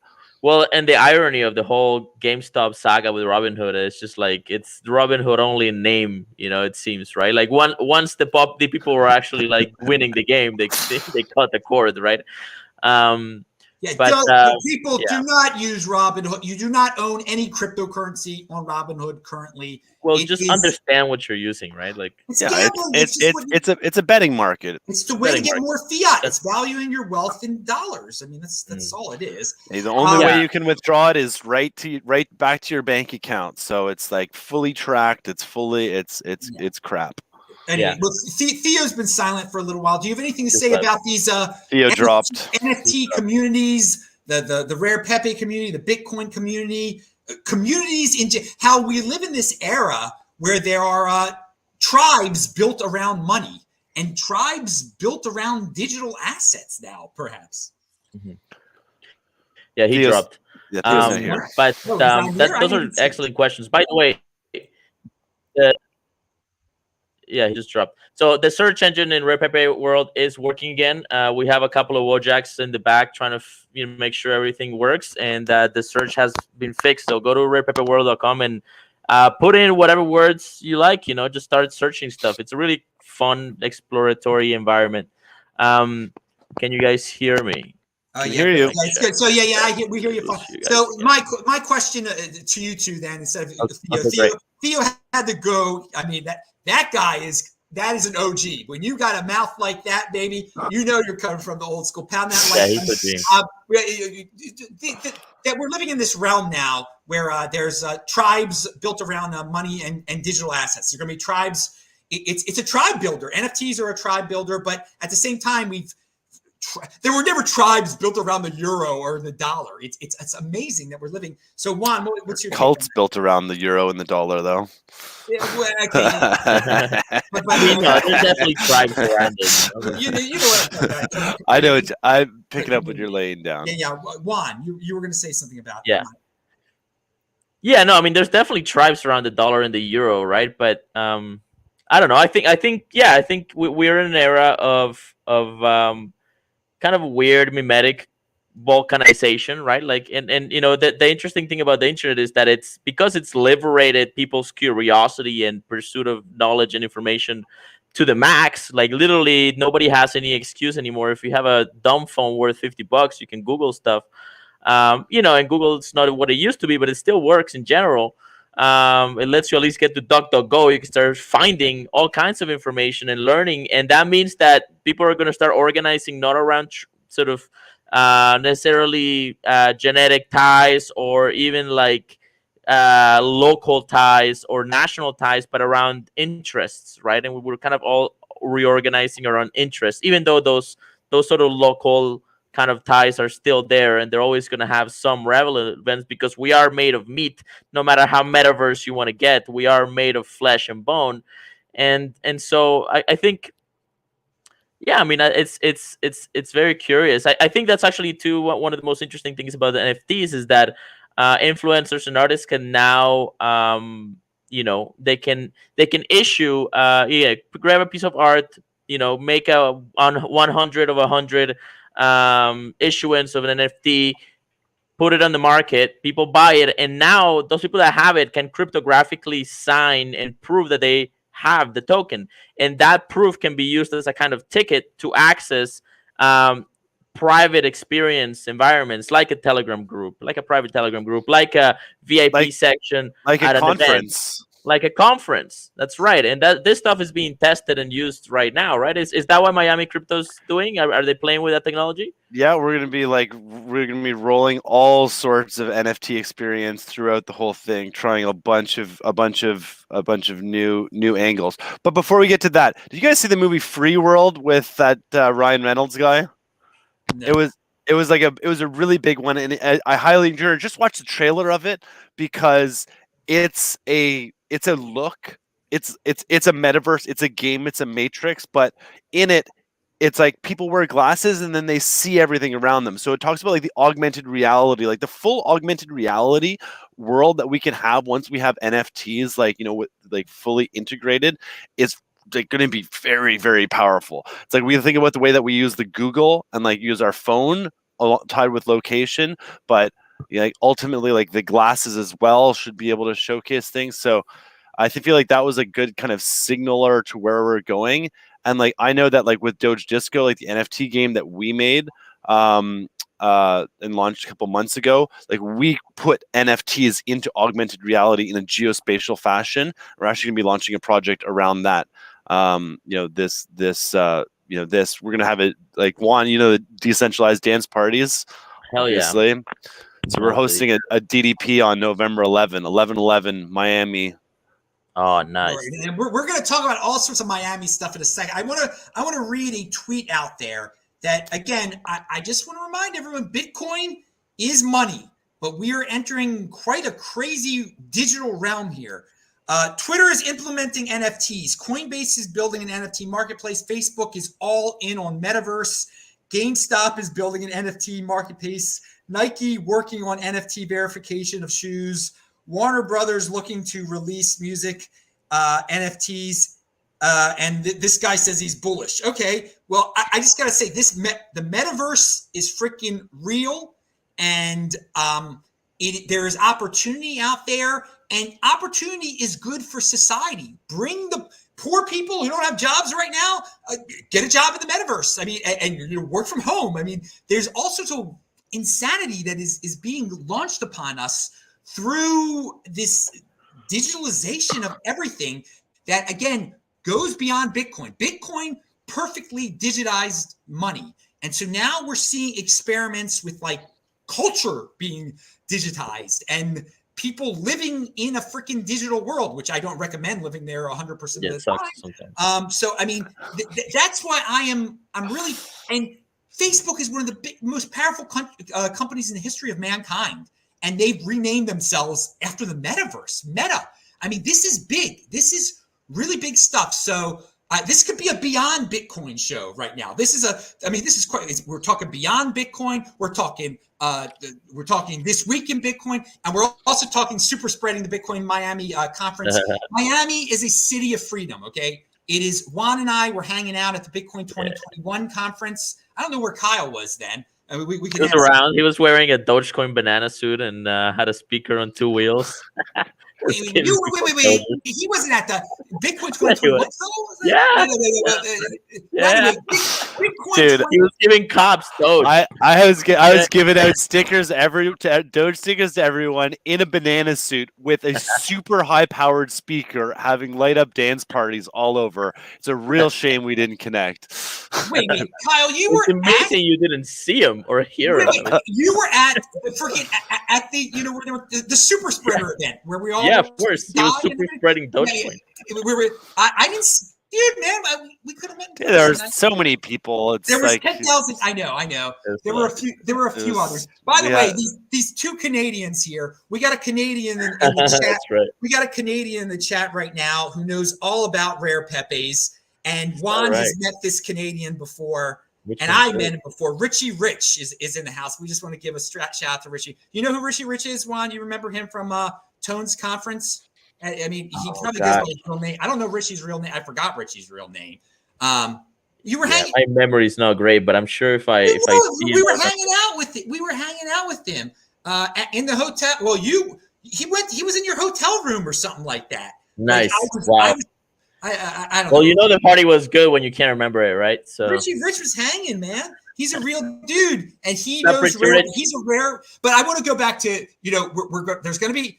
Well, and the irony of the whole GameStop saga with Robinhood is just like it's Robinhood only in name, you know, it seems, right? Like once the people were actually like winning the game, they cut the cord, right? People do not use Robinhood. You do not own any cryptocurrency on Robinhood currently. Well, just understand what you're using, right? Like, it's a betting market. It's the way to get more fiat. It's valuing your wealth in dollars. I mean, that's all it is. Hey, the only way you can withdraw it is right back to your bank account. So it's like fully tracked. It's crap. Anyway, well, Theo's been silent for a little while. Do you have anything to say about these Theo dropped NFT communities, the Rare Pepe community, the Bitcoin community, communities how we live in this era where there are tribes built around money and tribes built around digital assets now, perhaps? Mm-hmm. Yeah, he dropped. Yeah, Theo's not here. But those are excellent questions. By the way, yeah, he just dropped. So the search engine in Rare Pepe world is working again. We have a couple of Wojaks in the back trying to make sure everything works, and the search has been fixed. So go to rarepepeworld.com and put in whatever words you like. You know, just start searching stuff. It's a really fun exploratory environment. Can you guys hear me? I hear you. Yeah, it's good. So we hear you. So my question to you two then, instead of Theo had to go. I mean that guy is an OG. When you got a mouth like that, baby, you know you're coming from the old school. Pound that like that we're living in this realm now where there's tribes built around money and digital assets. There's going to be tribes. It's a tribe builder. NFTs are a tribe builder, but at the same time, there were never tribes built around the euro or the dollar. It's amazing that we're living. So Juan, what's your cults built around the euro and the dollar, though? Yeah, well, okay. There's definitely tribes around it. You know what I'm talking about. I know. I'm picking up what you're laying down. Yeah. Juan, you were going to say something about that. Yeah, no, I mean, there's definitely tribes around the dollar and the euro, right? But I don't know. I think we're in an era of kind of weird mimetic balkanization, right? Like, and you know, the interesting thing about the internet is that it's because it's liberated people's curiosity and pursuit of knowledge and information to the max. Like, literally nobody has any excuse anymore. If you have a dumb phone worth $50, you can Google stuff. You know, and Google, it's not what it used to be, but it still works in general. It lets you at least get to DuckDuckGo. You can start finding all kinds of information and learning, and that means that people are going to start organizing not around sort of necessarily genetic ties or even like local ties or national ties, but around interests, right? And we're kind of all reorganizing around interests, even though those those sort of local kind of ties are still there, and they're always going to have some relevance because we are made of meat. No matter how metaverse you want to get, we are made of flesh and bone, and so I think, yeah, I mean, it's very curious. I think that's actually too one of the most interesting things about the NFTs is that influencers and artists can now, they can issue, grab a piece of art, make a on 100 of 100 issuance of an NFT, put it on the market, people buy it, and now those people that have it can cryptographically sign and prove that they have the token, and that proof can be used as a kind of ticket to access private experience environments, like a Telegram group, like a private Telegram group, like a VIP section, like at a an conference. event, like a conference. That's right, and that this stuff is being tested and used right now, right? Is that what Miami Crypto's doing? Are they playing with that technology? Yeah, we're gonna be rolling all sorts of NFT experience throughout the whole thing, trying a bunch of new angles. But before we get to that, did you guys see the movie Free World with that Ryan Reynolds guy? No. It was a really big one, and I highly encourage just watch the trailer of it because it's a look. It's a metaverse. It's a game. It's a matrix, but in it, it's like people wear glasses and then they see everything around them. So it talks about like the augmented reality, like the full augmented reality world that we can have once we have NFTs, like fully integrated, is like going to be very, very powerful. It's like we think about the way that we use the Google and like use our phone tied with location, but like ultimately like the glasses as well should be able to showcase things. So I feel like that was a good kind of signaler to where we're going. And like I know that like with Doge Disco, like the NFT game that we made and launched a couple months ago, like we put NFTs into augmented reality in a geospatial fashion. We're actually gonna be launching a project around that. We're gonna have it like Juan, the decentralized dance parties. Hell Obviously. yeah! So we're hosting a DDP on November 11/11, Miami. Oh, nice. Right. And we're going to talk about all sorts of Miami stuff in a second. I want to read a tweet out there that, again, I just want to remind everyone, Bitcoin is money, but we are entering quite a crazy digital realm here. Twitter is implementing NFTs. Coinbase is building an NFT marketplace. Facebook is all in on Metaverse. GameStop is building an NFT marketplace. Nike working on NFT verification of shoes. Warner Brothers looking to release music NFTs, and this guy says he's bullish. Okay, well, I just gotta say this: the metaverse is freaking real, and there is opportunity out there, and opportunity is good for society. Bring the poor people who don't have jobs right now, get a job in the metaverse. I mean, and work from home. I mean, there's all sorts of insanity that is being launched upon us through this digitalization of everything that, again, goes beyond Bitcoin. Bitcoin perfectly digitized money. And so now we're seeing experiments with like culture being digitized and people living in a freaking digital world, which I don't recommend living there 100% of the time. So, I mean, that's why I'm really, and Facebook is one of the most powerful companies in the history of mankind. And they've renamed themselves after the metaverse, Meta. I mean, this is big. This is really big stuff. So this could be a beyond Bitcoin show right now. This is quite. We're talking beyond Bitcoin. We're talking this week in Bitcoin, and we're also talking super spreading the Bitcoin Miami conference. Miami is a city of freedom. Okay, it is. Juan and I were hanging out at the Bitcoin 2021 conference. I don't know where Kyle was then. I mean, we he was around. He was wearing a Dogecoin banana suit and had a speaker on 2 wheels. Wait. He wasn't at the Bitcoin 2021. Yeah. Anyway, dude, he was giving cops Doge. I was giving out stickers Doge stickers to everyone in a banana suit with a super high powered speaker, having light up dance parties all over. It's a real shame we didn't connect. Wait, Kyle, you amazing you didn't see him or hear him. You were at the super spreader event where we all. Yeah, of course. He was super spreading Dogecoin. I didn't see dude, man, we could have met. Yeah, there are so many people. It's there was like 10,000. I know. There were a few. There were a few others. was- By the yeah. way, these two Canadians here. We got a Canadian in the chat. That's right. We got a Canadian in the chat right now who knows all about Rare Pepes. And Juan right. has met this Canadian before, Which and one's I good? met him before. Richie Rich is in the house. We just want to give a shout out to Richie. You know who Richie Rich is, Juan? You remember him from Tone's conference? I mean, he probably goes by his real name. I don't know Richie's real name. I forgot Richie's real name. You were hanging. My memory is not great, but I'm sure if I see we him, were hanging out with it. We were hanging out with him in the hotel. Well, he was in your hotel room or something like that. nice. Like, Wow. I don't know. Well, you know the party was good when you can't remember it, right? So Richie Rich was hanging, man. He's a real dude, and he Not knows Richie rare. Rich. He's a rare. But I want to go back to there's going to be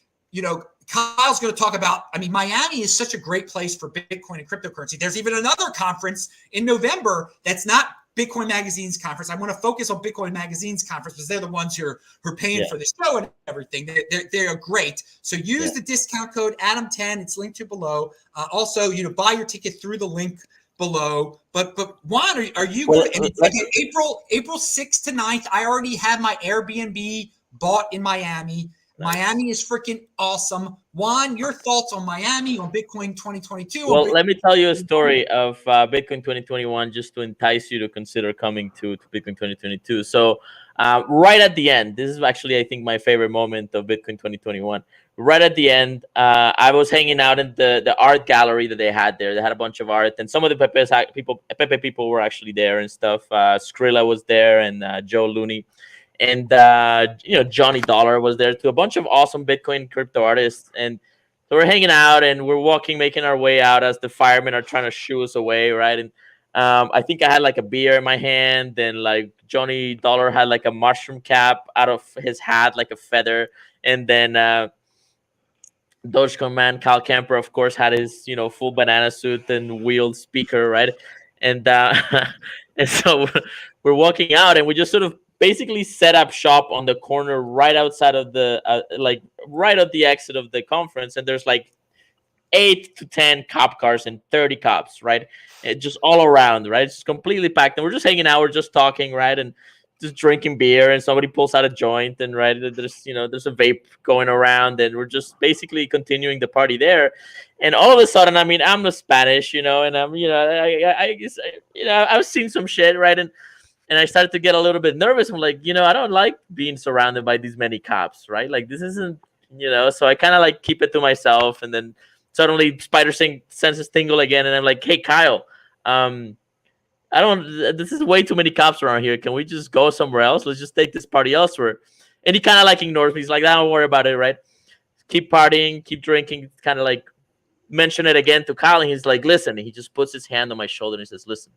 Kyle's going to talk about. I mean, Miami is such a great place for Bitcoin and cryptocurrency. There's even another conference in November that's not Bitcoin Magazine's conference. I want to focus on Bitcoin Magazine's conference because they're the ones who are paying for the show and everything. They're great. So use the discount code Adam10. It's linked to below. Also, buy your ticket through the link below. But Juan, are you going? And it's like April 6th to 9th. I already have my Airbnb bought in Miami. Nice. Miami is freaking awesome. Juan, your thoughts on Miami, on Bitcoin 2022? Well, let me tell you a story of Bitcoin 2021 just to entice you to consider coming to Bitcoin 2022. So right at the end, this is actually, I think, my favorite moment of Bitcoin 2021. Right at the end, I was hanging out in the art gallery that they had there. They had a bunch of art, and some of the Pepe people were actually there and stuff. Skrilla was there, and Joe Looney. And Johnny Dollar was there too. A bunch of awesome Bitcoin crypto artists, and so we're hanging out and we're walking, making our way out as the firemen are trying to shoo us away, right? And I think I had like a beer in my hand, and like Johnny Dollar had like a mushroom cap out of his hat, like a feather, and then Dogecoin man Kyle Kemper, of course, had his full banana suit and wheeled speaker, right? And and so we're walking out, and we just sort of basically set up shop on the corner right outside of the right at the exit of the conference, and there's like 8 to 10 cop cars and 30 cops, right? Just all around, right? It's completely packed, and we're just hanging out, we're just talking, right? And just drinking beer, and somebody pulls out a joint, and right there's a vape going around, and we're just basically continuing the party there. And all of a sudden, I mean, I'm the Spanish, and I'm I've seen some shit, right? And I started to get a little bit nervous. I'm like, I don't like being surrounded by these many cops, right? Like, this isn't, so I kind of like keep it to myself. And then suddenly spider senses tingle again. And I'm like, hey, Kyle, this is way too many cops around here. Can we just go somewhere else? Let's just take this party elsewhere. And he kind of like ignores me. He's like, don't worry about it, right? Keep partying, keep drinking, kind of like mention it again to Kyle. And he's like, listen, and he just puts his hand on my shoulder and he says, listen,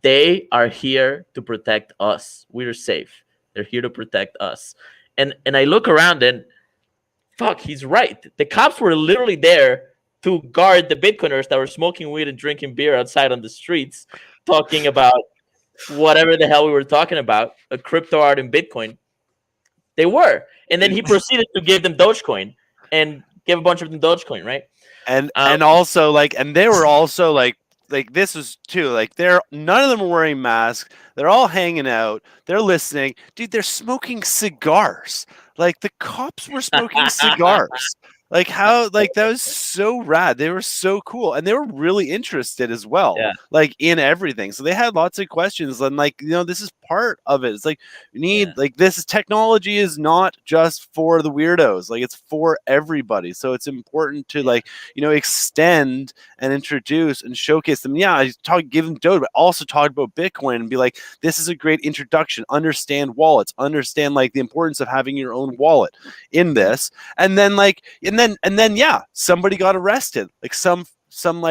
they are here to protect us. We're safe. They're here to protect us. And I look around and fuck, he's right. The cops were literally there to guard the Bitcoiners that were smoking weed and drinking beer outside on the streets, talking about whatever the hell we were talking about, a crypto art in Bitcoin. They were. And then he proceeded to give them Dogecoin and give a bunch of them Dogecoin, right? And also and they were also like this was too, none of them were wearing masks. They're all hanging out. They're listening. Dude, they're smoking cigars. Like, the cops were smoking cigars. That was so rad. They were so cool. And they were really interested as well, in everything. So they had lots of questions. And this is part of it. It's like, you need, this technology is not just for the weirdos. It's for everybody. So it's important to extend and introduce and showcase them. Yeah, give them Doge, but also talk about Bitcoin and be like, this is a great introduction. Understand wallets. Understand the importance of having your own wallet in this. And then somebody got arrested. Some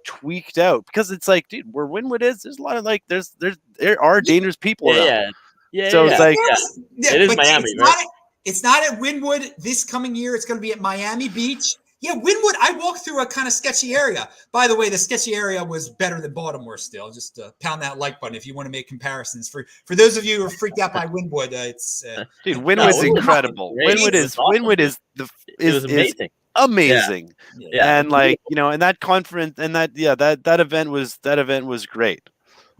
tweaked out, because it's like, dude, where Wynwood is, there's a lot of there are dangerous people around. So it's it is Miami, right? It's not at Wynwood this coming year. It's going to be at Miami Beach. Yeah, Wynwood, I walked through a kind of sketchy area. By the way, the sketchy area was better than Baltimore still. Just pound that like button if you want to make comparisons. For those of you who are freaked out by Wynwood, it's dude, Wynwood's incredible. Wynwood is amazing. amazing. Yeah. And like, and that conference and that event was great.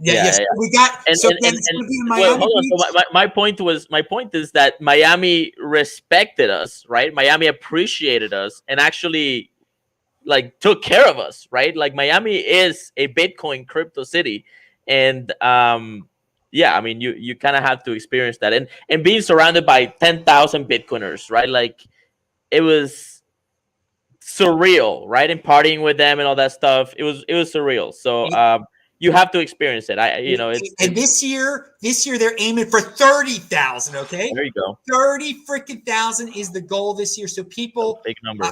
Yes. Yeah. We got And so then it's going to be in well, Miami hold on. Beach. So my point is that Miami respected us, right? Miami appreciated us and actually like took care of us, right? Like Miami is a Bitcoin crypto city, and yeah, I mean you kind of have to experience that, and being surrounded by 10,000 Bitcoiners, right? Like it was surreal, right? And partying with them and all that stuff, it was surreal. So you have to experience it. And this year they're aiming for 30,000. Okay, there you go. 30 freaking thousand is the goal this year. So people, Big number.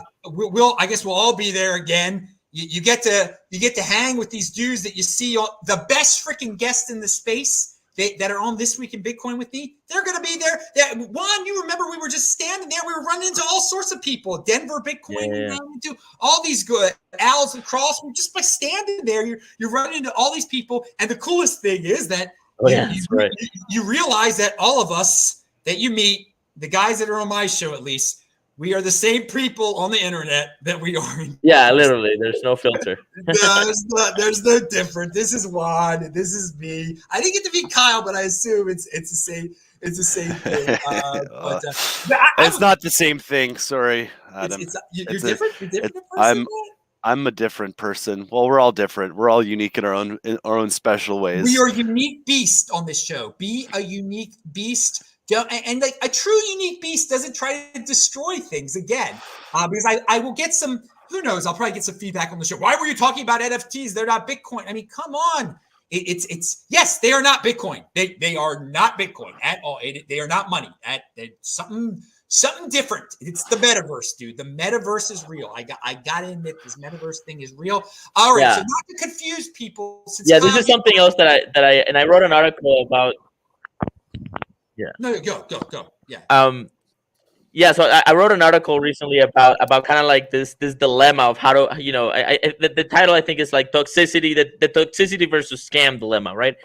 I guess we'll all be there again. You get to hang with these dudes that you see, the best freaking guests in the space that are on This Week in Bitcoin with me. They're going to be there. Juan, you remember we were just standing there. We were running into all sorts of people. Denver Bitcoin, we ran into all these good Al's and Cross. Just by standing there, you're running into all these people. And the coolest thing is that you realize that all of us that you meet, the guys that are on my show at least, we are the same people on the internet that we are in. Yeah, literally. There's no filter. There's no difference. This is Juan. This is me. I didn't get to meet Kyle, but I assume it's the same. It's the same thing. It's not the same thing. Sorry, Adam. You're different. You're different. I'm a different person. Well, we're all different. We're all unique in our own special ways. We are a unique beast on this show. Be a unique beast. And like a true unique beast doesn't try to destroy things again, because I will get some, who knows, I'll probably get some feedback on the show. Why were you talking about NFTs? They're not Bitcoin. I mean, come on. It's yes, they are not Bitcoin. They are not Bitcoin at all. They are not money. Something different. It's the metaverse, dude. The metaverse is real. I got to admit, this metaverse thing is real. All right, so not to confuse people. This is something else that I wrote an article about. Yeah. No, go. Yeah. So I wrote an article recently about kind of like this dilemma of how to, the title I think is like toxicity, the toxicity versus scam dilemma, right?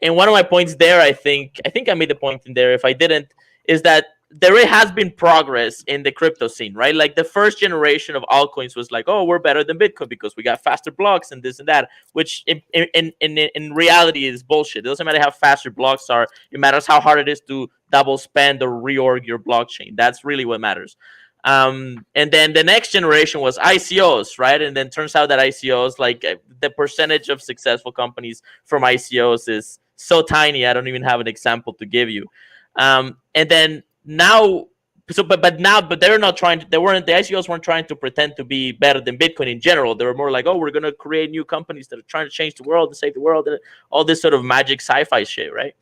And one of my points there, I think I made the point in there. If I didn't, is that there has been progress in the crypto scene, right? Like the first generation of altcoins was like, oh, we're better than Bitcoin because we got faster blocks and this and that, which in reality is bullshit. It doesn't matter how fast your blocks are. It matters how hard it is to double spend or reorg your blockchain. That's really what matters. And then the next generation was ICOs, right? And then turns out that ICOs, like the percentage of successful companies from ICOs is so tiny. I don't even have an example to give you. And then now, but they're not trying to, the ICOs weren't trying to pretend to be better than Bitcoin in general. They were more like, oh, we're going to create new companies that are trying to change the world and save the world and all this sort of magic sci-fi shit, right?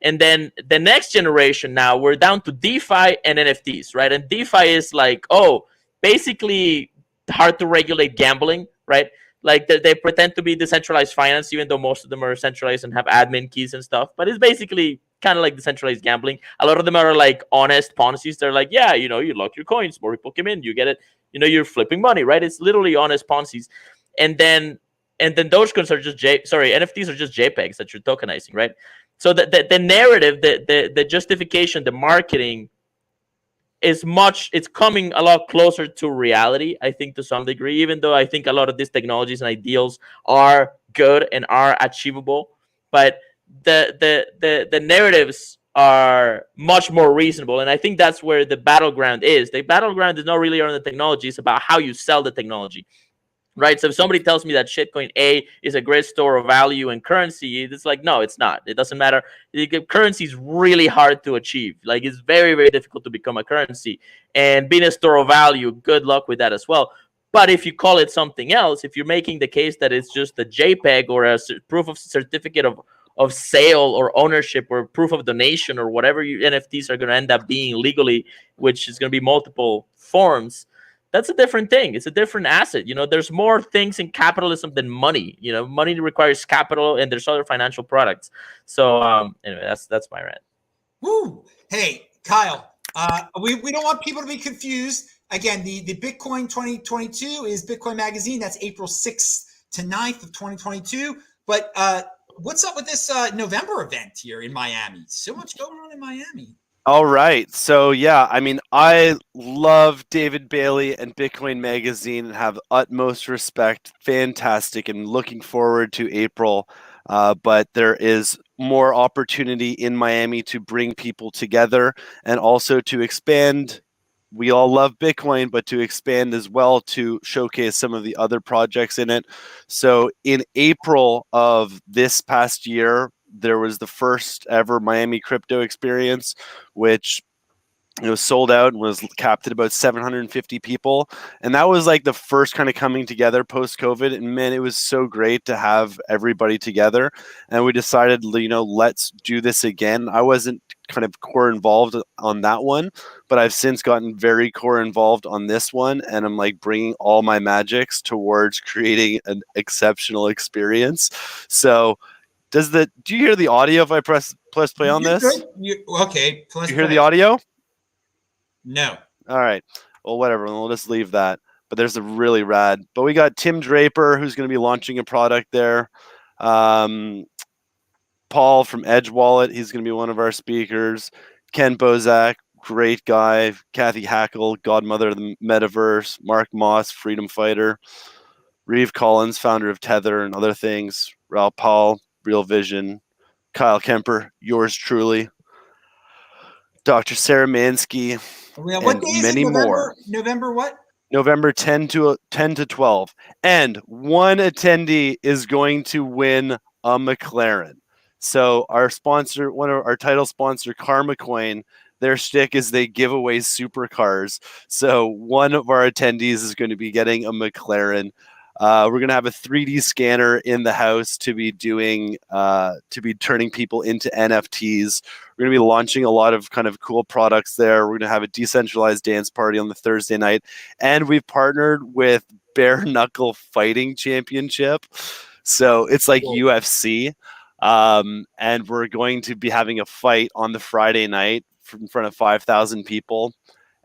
And then the next generation, now we're down to DeFi and NFTs, right? And DeFi is like, oh, basically hard to regulate gambling, right? Like they pretend to be decentralized finance, even though most of them are centralized and have admin keys and stuff. But it's basically kind of like decentralized gambling. A lot of them are like honest Ponzi's. They're like, yeah, you lock your coins, more people come in, you get it. You're flipping money, right? It's literally honest Ponzi's. And then Dogecoins are just NFTs are just JPEGs that you're tokenizing, right? So the narrative, the justification, the marketing it's coming a lot closer to reality, I think, to some degree, even though I think a lot of these technologies and ideals are good and are achievable. But the narratives are much more reasonable. And I think that's where the battleground is. The battleground is not really on the technology. It's about how you sell the technology. Right. So if somebody tells me that shitcoin A is a great store of value and currency, it's like, no, it's not. It doesn't matter. Currency is really hard to achieve. Like it's very, very difficult to become a currency. And being a store of value, good luck with that as well. But if you call it something else, if you're making the case that it's just a JPEG or a proof of certificate of sale or ownership or proof of donation or whatever NFTs are going to end up being legally, which is going to be multiple forms, that's a different thing. It's a different asset. There's more things in capitalism than money. Money requires capital, and there's other financial products. So anyway, that's my rant. Woo! Hey, Kyle, we don't want people to be confused. Again, the Bitcoin 2022 is Bitcoin Magazine. That's April 6th to 9th of 2022. But what's up with this November event here in Miami? So much going on in Miami. All right. So, yeah, I mean, I love David Bailey and Bitcoin Magazine and have utmost respect. Fantastic. And looking forward to April. But there is more opportunity in Miami to bring people together and also to expand. We all love Bitcoin, but to expand as well to showcase some of the other projects in it. So, in April of this past year, there was the first ever Miami crypto experience, which sold out and was capped at about 750 people, and that was like the first kind of coming together post COVID. And man, it was so great to have everybody together, and we decided, let's do this again. I wasn't kind of core involved on that one, but I've since gotten very core involved on this one, and I'm like bringing all my magics towards creating an exceptional experience. So do you hear the audio if I press play on You're this? good. Okay. Do you hear the audio? No. All right. Well, whatever. We'll just leave that. But there's a really rad. But we got Tim Draper, who's going to be launching a product there. Paul from Edge Wallet, he's going to be one of our speakers. Ken Bozak, great guy. Kathy Hackle, godmother of the Metaverse. Mark Moss, freedom fighter. Reeve Collins, founder of Tether and other things. Ralph Paul, Real Vision. Kyle Kemper, yours truly. Dr. Sarah Mansky, What day is it? many more. November what? November 10 to 12. And one attendee is going to win a McLaren. So our sponsor, one of our title sponsor, Karmacoin, their shtick is they give away supercars. So one of our attendees is going to be getting a McLaren. We're going to have a 3D scanner in the house to be doing, to be turning people into NFTs. We're going to be launching a lot of kind of cool products there. We're going to have a decentralized dance party on the Thursday night. And we've partnered with Bare Knuckle Fighting Championship. So it's like UFC. And we're going to be having a fight on the Friday night in front of 5,000 people.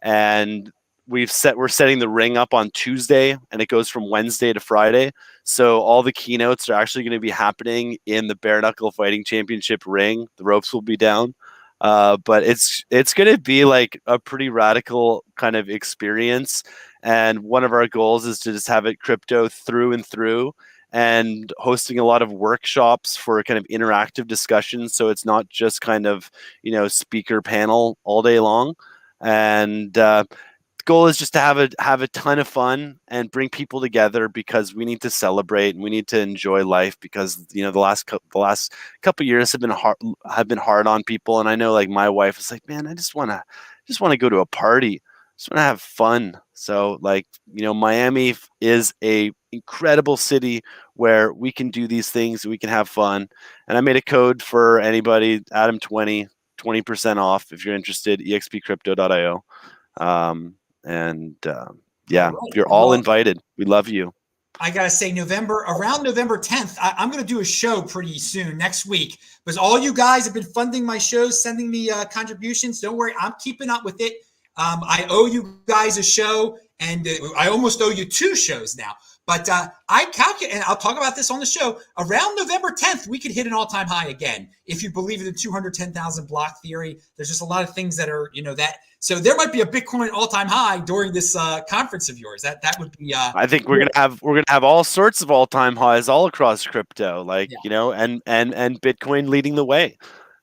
And we're setting the ring up on Tuesday, and it goes from Wednesday to Friday. So all the keynotes are actually going to be happening in the Bare Knuckle Fighting Championship ring. The ropes will be down. But it's going to be like a pretty radical kind of experience. And one of our goals is to just have it crypto through and through, and hosting a lot of workshops for kind of interactive discussions. So it's not just kind of, speaker panel all day long. And the goal is just to have a ton of fun and bring people together, because we need to celebrate and we need to enjoy life, because the last couple years have been hard on people. And I know, like, my wife is like, man, I just want to go to a party, just want to have fun. So, like, Miami is a incredible city where we can do these things, we can have fun. And I made a code for anybody, Adam 20% off if you're interested, expcrypto.io. Yeah, you're all invited. We love you. I gotta say, around November 10th, I'm gonna do a show pretty soon next week, because all you guys have been funding my shows, sending me contributions. Don't worry, I'm keeping up with it. I owe you guys a show, and I almost owe you 2 shows now. But I calculate, and I'll talk about this on the show, around November 10th, we could hit an all-time high again. If you believe in the 210,000 block theory, there's just a lot of things that are, that. So there might be a Bitcoin all-time high during this conference of yours. That would be. I think we're gonna have all sorts of all-time highs all across crypto, like and Bitcoin leading the way,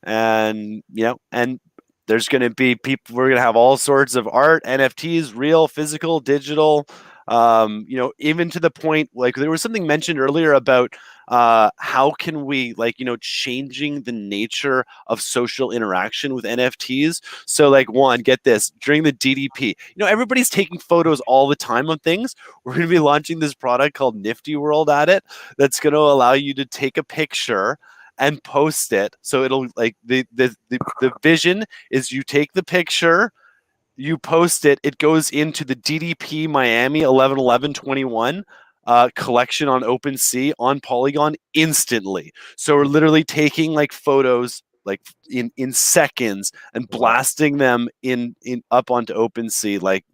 and and there's gonna be people. We're gonna have all sorts of art, NFTs, real, physical, digital. Even to the point, like, there was something mentioned earlier about how can we, like, changing the nature of social interaction with NFTs. So, like, Juan, get this, during the DDP, everybody's taking photos all the time of things. We're going to be launching this product called Nifty World at it, that's going to allow you to take a picture and post it. So it'll, like, the vision is you take the picture, you post it, it goes into the DDP Miami 11/11/21 collection on OpenSea on Polygon instantly. So we're literally taking, like, photos, like, in seconds, and blasting them in up onto OpenSea. Like,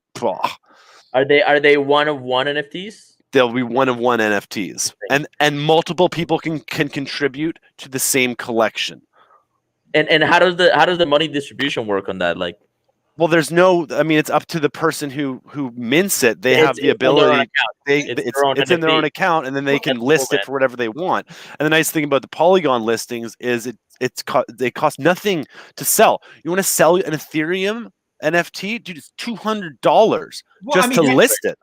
Are they one of one NFTs? They'll be one of one NFTs, and multiple people can contribute to the same collection. And how does the money distribution work on that? Like, Well, there's no. I mean, it's up to the person who mints it. They have the it's on their own ability. account. Their own It's in their own NFT. account, and then they Well, can that's cool, list man. it for whatever they want. And the nice thing about the Polygon listings is they cost nothing to sell. You want to sell an Ethereum NFT, dude? It's $200 Well, I just mean, to list it.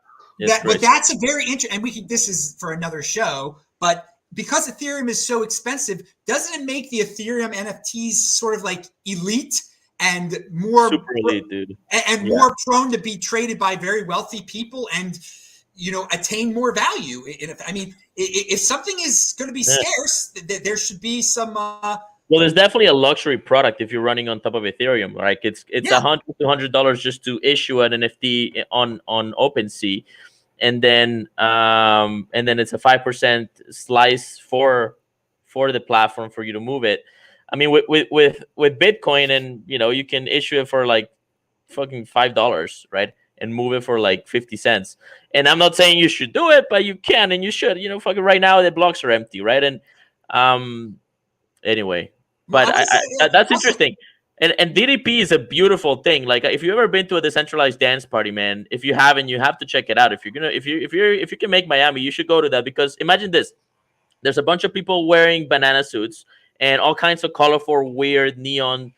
but that's a very interesting, and this is for another show, but because Ethereum is so expensive, doesn't it make the Ethereum NFTs sort of like elite and more super elite, dude, and more prone to be traded by very wealthy people and, attain more value? I mean, if something is going to be scarce, there should be some. Well, there's definitely a luxury product if you're running on top of Ethereum. Like it's $100 just to issue an NFT on OpenSea, and then it's a 5% slice for the platform for you to move it. I mean, with Bitcoin, and you can issue it for like fucking $5, right, and move it for like 50 cents. And I'm not saying you should do it, but you can and you should. Fucking right now the blocks are empty, right? And anyway. But that's interesting. And DDP is a beautiful thing. Like if you've ever been to a decentralized dance party, man, if you haven't, you have to check it out. If you can make Miami, you should go to that, because imagine this. There's a bunch of people wearing banana suits and all kinds of colorful, weird neon,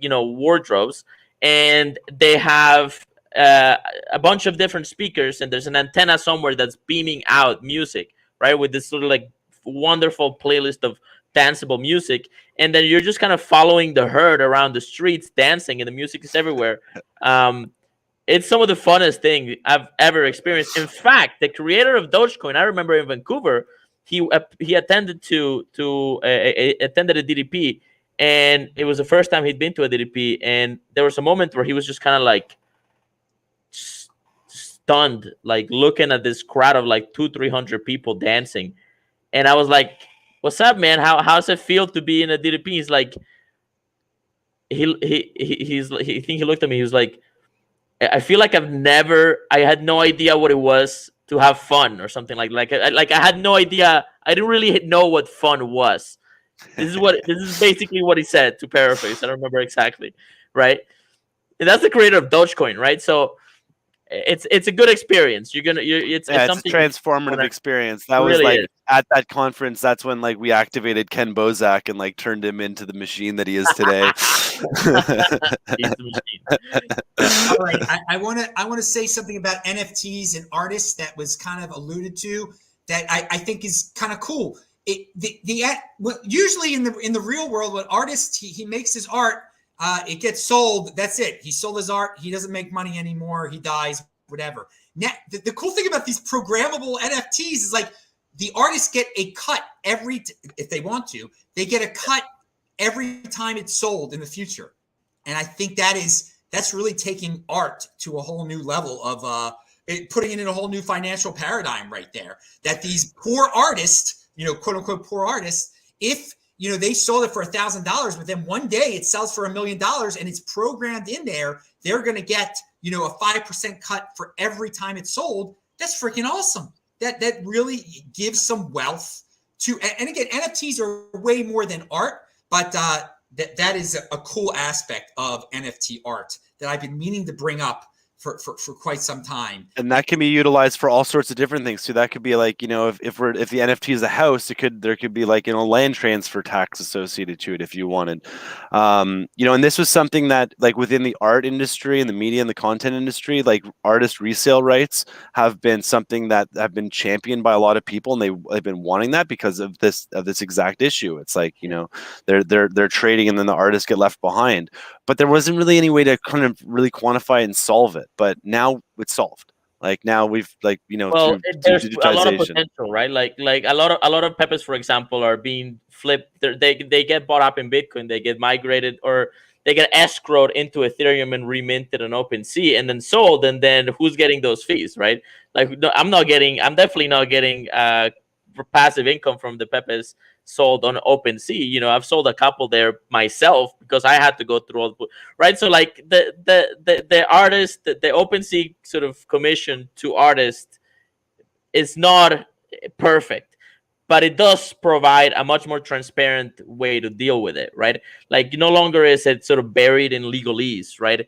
wardrobes, and they have a bunch of different speakers, and there's an antenna somewhere that's beaming out music, right, with this sort of like wonderful playlist of danceable music, and then you're just kind of following the herd around the streets dancing, and the music is everywhere. It's some of the funnest thing I've ever experienced. In fact, the creator of Dogecoin, I remember in Vancouver, he attended attended a DDP, and it was the first time he'd been to a DDP, and there was a moment where he was just kind of like stunned, like looking at this crowd of like 200-300 people dancing, and I was like, "What's up, man? How's it feel to be in a DDP?" He's like, he looked at me. He was like, "I feel like I had no idea what it was to have fun or something like I had no idea. I didn't really know what fun was." This is basically what he said, to paraphrase. I don't remember exactly, right? And that's the creator of Dogecoin, right? So it's a good experience. It's a something transformative experience. That was really like at that conference. That's when like we activated Ken Bozak and like turned him into the machine that he is today. He's the machine. All right, I want to say something about NFTs and artists that was kind of alluded to that I think is kind of cool. Usually in the real world, when artists he makes his art. It gets sold. That's it. He sold his art. He doesn't make money anymore. He dies, whatever. Now, the cool thing about these programmable NFTs is like the artists get a cut if they want to, they get a cut every time it's sold in the future. And I think that's really taking art to a whole new level of putting it in a whole new financial paradigm right there. That these poor artists, quote unquote poor artists, if they sold it for $1,000, but then one day it sells for $1 million and it's programmed in there, they're going to get, a 5% cut for every time it's sold. That's freaking awesome. That really gives some wealth to, and again, NFTs are way more than art, but that is a cool aspect of NFT art that I've been meaning to bring up for quite some time. And that can be utilized for all sorts of different things too. That could be like, if the NFT is a house, there could be like, land transfer tax associated to it if you wanted. And this was something that like within the art industry and the media and the content industry, like artist resale rights have been something that have been championed by a lot of people, and they've been wanting that because of this exact issue. It's like, they're trading and then the artists get left behind. But there wasn't really any way to kind of really quantify it and solve it. But now it's solved. Like now we've like, well, through there's digitization. a lot of potential, right? Like a lot of Pepes, for example, are being flipped. They get bought up in Bitcoin. They get migrated, or they get escrowed into Ethereum and reminted on OpenSea and then sold. And then who's getting those fees, right? Like I'm definitely not getting passive income from the Pepes sold on OpenSea. I've sold a couple there myself because I had to go through all the, right. So like the artist, the OpenSea sort of commission to artists is not perfect, but it does provide a much more transparent way to deal with it, right? Like no longer is it sort of buried in legalese, right?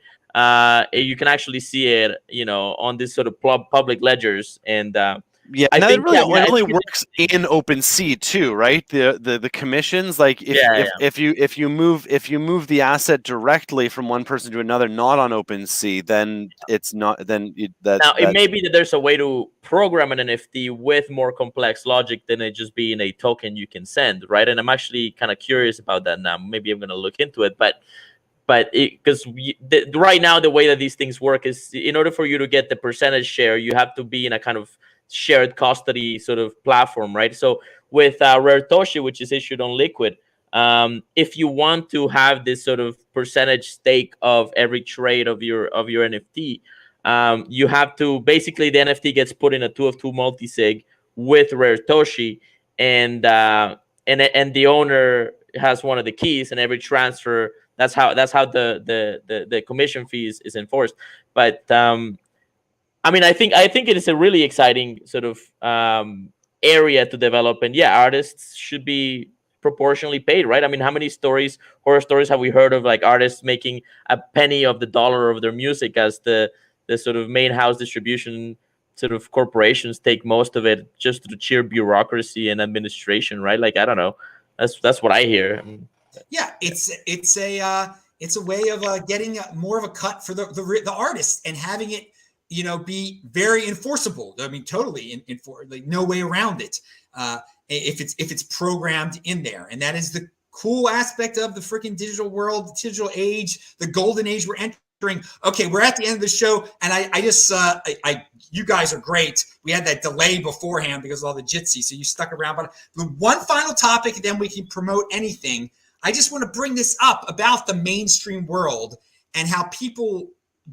You can actually see it, on this sort of public ledgers, and Yeah, I and that think, really yeah, I mean, it I only think works in OpenSea too, right? The commissions, like yeah, if you move the asset directly from one person to another, not on OpenSea, then it's not now it that may be that there's a way to program an NFT with more complex logic than it just being a token you can send, right? And I'm actually kind of curious about that now. Maybe I'm going to look into it, but because right now the way that these things work is, in order for you to get the percentage share, you have to be in a kind of shared custody sort of platform, right? So with Rare Toshi, which is issued on Liquid, if you want to have this sort of percentage stake of every trade of your NFT, you have to, basically the NFT gets put in a 2 of 2 multi-sig with Rare Toshi, and the owner has one of the keys, and every transfer, that's how the commission fees is enforced. But I mean, I think it is a really exciting sort of area to develop, and yeah, artists should be proportionally paid, right? I mean, how many horror stories have we heard of, like artists making a penny of the dollar of their music, as the sort of main house distribution sort of corporations take most of it, just to sheer bureaucracy and administration, right? Like, I don't know, that's what I hear. Yeah, it's a way of getting more of a cut for the artist, and having it, be very enforceable. I mean, totally like no way around it. If it's programmed in there, and that is the cool aspect of the freaking digital world, digital age, the golden age we're entering. Okay, we're at the end of the show, and I just you guys are great. We had that delay beforehand because of all the Jitsi, so you stuck around. But the one final topic, and then we can promote anything. I just want to bring this up about the mainstream world and how people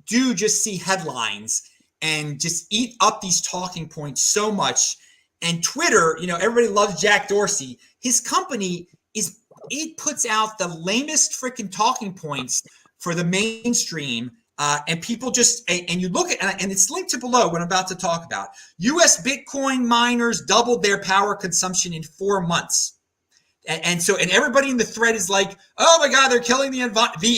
do just see headlines and just eat up these talking points so much. And Twitter, everybody loves Jack Dorsey. His company it puts out the lamest freaking talking points for the mainstream. And people just, and you look at, and it's linked to below what I'm about to talk about. US Bitcoin miners doubled their power consumption in 4 months. And so everybody in the thread is like, oh my God, they're killing the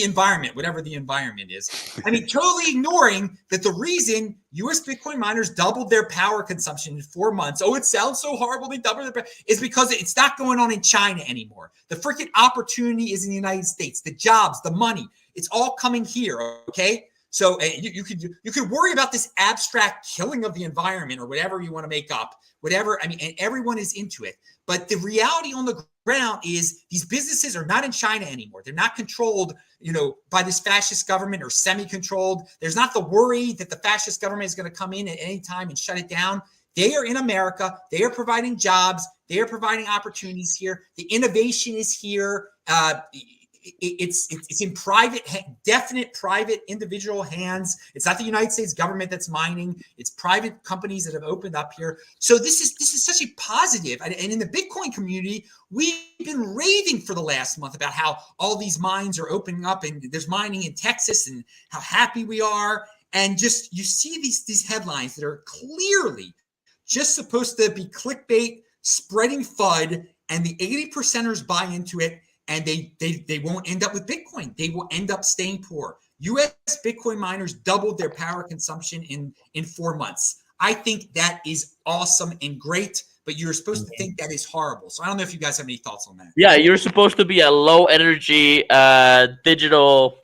environment, whatever the environment is. I mean, totally ignoring that the reason US Bitcoin miners doubled their power consumption in 4 months, it sounds so horrible, they doubled their power, is because it's not going on in China anymore. The freaking opportunity is in the United States. The jobs, the money, it's all coming here, okay? So you could worry about this abstract killing of the environment or whatever you want to make up, whatever. I mean, and everyone is into it. But the reality on the ground is these businesses are not in China anymore. They're not controlled, by this fascist government or semi-controlled. There's not the worry that the fascist government is going to come in at any time and shut it down. They are in America. They are providing jobs. They are providing opportunities here. The innovation is here. It's in definite private individual hands. It's not the United States government that's mining. It's private companies that have opened up here. So this is such a positive. And in the Bitcoin community, we've been raving for the last month about how all these mines are opening up, and there's mining in Texas, and how happy we are. And just, you see these headlines that are clearly just supposed to be clickbait, spreading FUD, and the 80%ers buy into it. And they won't end up with Bitcoin. They will end up staying poor. US Bitcoin miners doubled their power consumption in 4 months. I think that is awesome and great, but you're supposed to think that is horrible. So I don't know if you guys have any thoughts on that. Yeah, you're supposed to be a low energy digital,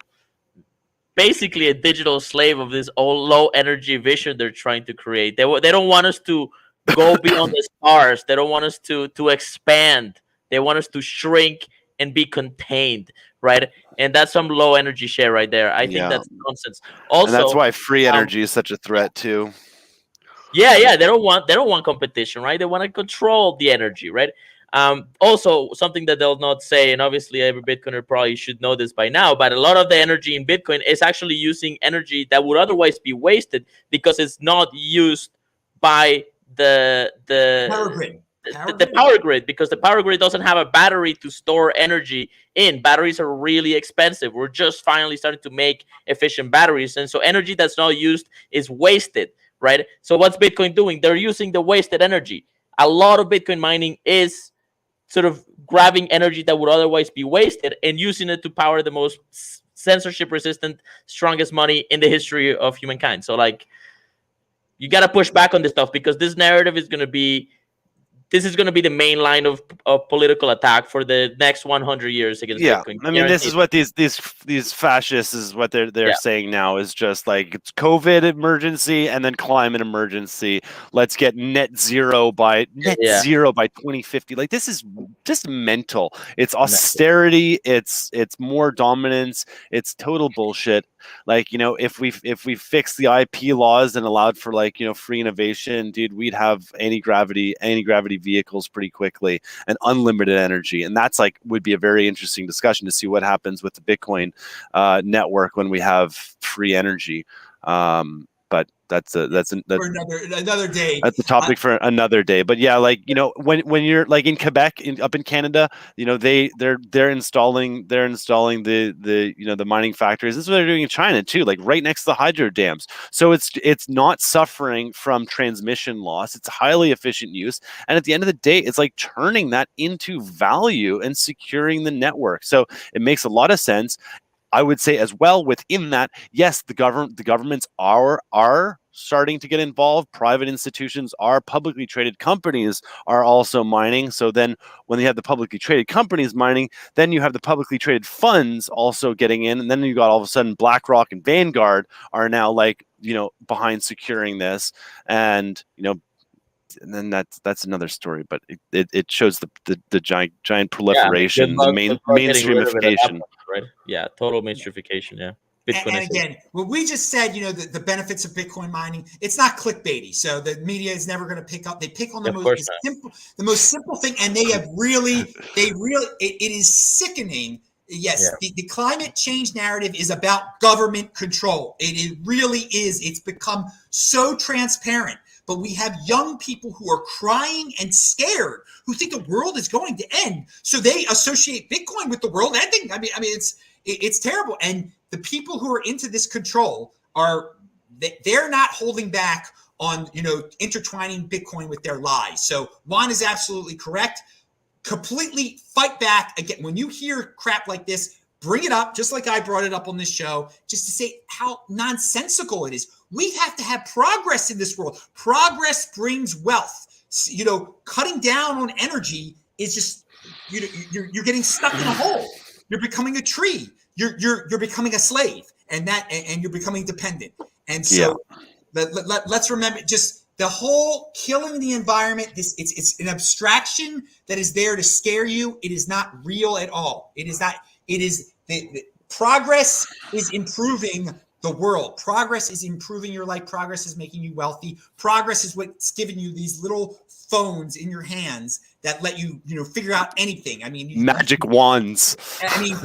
basically a digital slave of this old low energy vision they're trying to create. They don't want us to go beyond the stars. They don't want us to expand. They want us to shrink and be contained, right? And that's some low energy share right there. I think that's nonsense. Also, and that's why free energy is such a threat too. Yeah, they don't want competition, right? They want to control the energy, right? Also, something that they'll not say, and obviously every Bitcoiner probably should know this by now, but a lot of the energy in Bitcoin is actually using energy that would otherwise be wasted because it's not used by the Power grid. The power grid, because the power grid doesn't have a battery to store energy in. Batteries are really expensive. We're just finally starting to make efficient batteries, and so energy that's not used is wasted, right? So what's Bitcoin doing? They're using the wasted energy. a lot of Bitcoin mining is sort of grabbing energy that would otherwise be wasted and using it to power the most censorship resistant, strongest money in the history of humankind. So like, you got to push back on this stuff, because this narrative is going to be, this is going to be the main line of political attack for the next 100 years against Bitcoin. I mean, this is what these fascists is what they're saying now, is just like, it's COVID emergency and then climate emergency. Let's get net zero by 2050. Like, this is just mental. It's austerity. It's more dominance. It's total bullshit. Like, you know, if we fixed the IP laws and allowed for, like, you know, free innovation, dude, we'd have anti-gravity vehicles pretty quickly and unlimited energy. And that's like, would be a very interesting discussion to see what happens with the Bitcoin network when we have free energy. But that's for another day. That's the topic for another day. But yeah, like, you know, when you're like in Quebec, up in Canada, you know, they're installing the you know, the mining factories. This is what they're doing in China too, like right next to the hydro dams. So it's not suffering from transmission loss. It's highly efficient use, and at the end of the day, it's like turning that into value and securing the network. So it makes a lot of sense. I would say as well within that, yes, the governments are starting to get involved. Private institutions are, publicly traded companies are also mining. So then when you have the publicly traded companies mining, then you have the publicly traded funds also getting in. And then you got all of a sudden BlackRock and Vanguard are now, like, you know, behind securing this. And, you know, and then that's another story, but it shows the giant proliferation, the mainstreamification. Right? Yeah, total mainstreamification. Yeah. And again, what we just said, you know, the benefits of Bitcoin mining, it's not clickbaity. So the media is never going to pick up. They pick on the most simple thing, and it is sickening. Yes, the climate change narrative is about government control. It really is. It's become so transparent. But we have young people who are crying and scared, who think the world is going to end. So they associate Bitcoin with the world ending. I mean, it's terrible. And the people who are into this control they're not holding back on, you know, intertwining Bitcoin with their lies. So Juan is absolutely correct. Completely fight back again. When you hear crap like this, bring it up, just like I brought it up on this show, just to say how nonsensical it is. We have to have progress in this world. Progress brings wealth. You know, cutting down on energy is just, you're getting stuck in a hole. You're becoming a tree. You're becoming a slave, and you're becoming dependent. And so let's remember, just the whole killing the environment. It's an abstraction that is there to scare you. It is not real at all. It is not. It is the progress is improving the world. Progress is improving your life. Progress is making you wealthy. Progress is what's giving you these little phones in your hands that let you, you know, figure out anything. I mean, magic wands. I mean,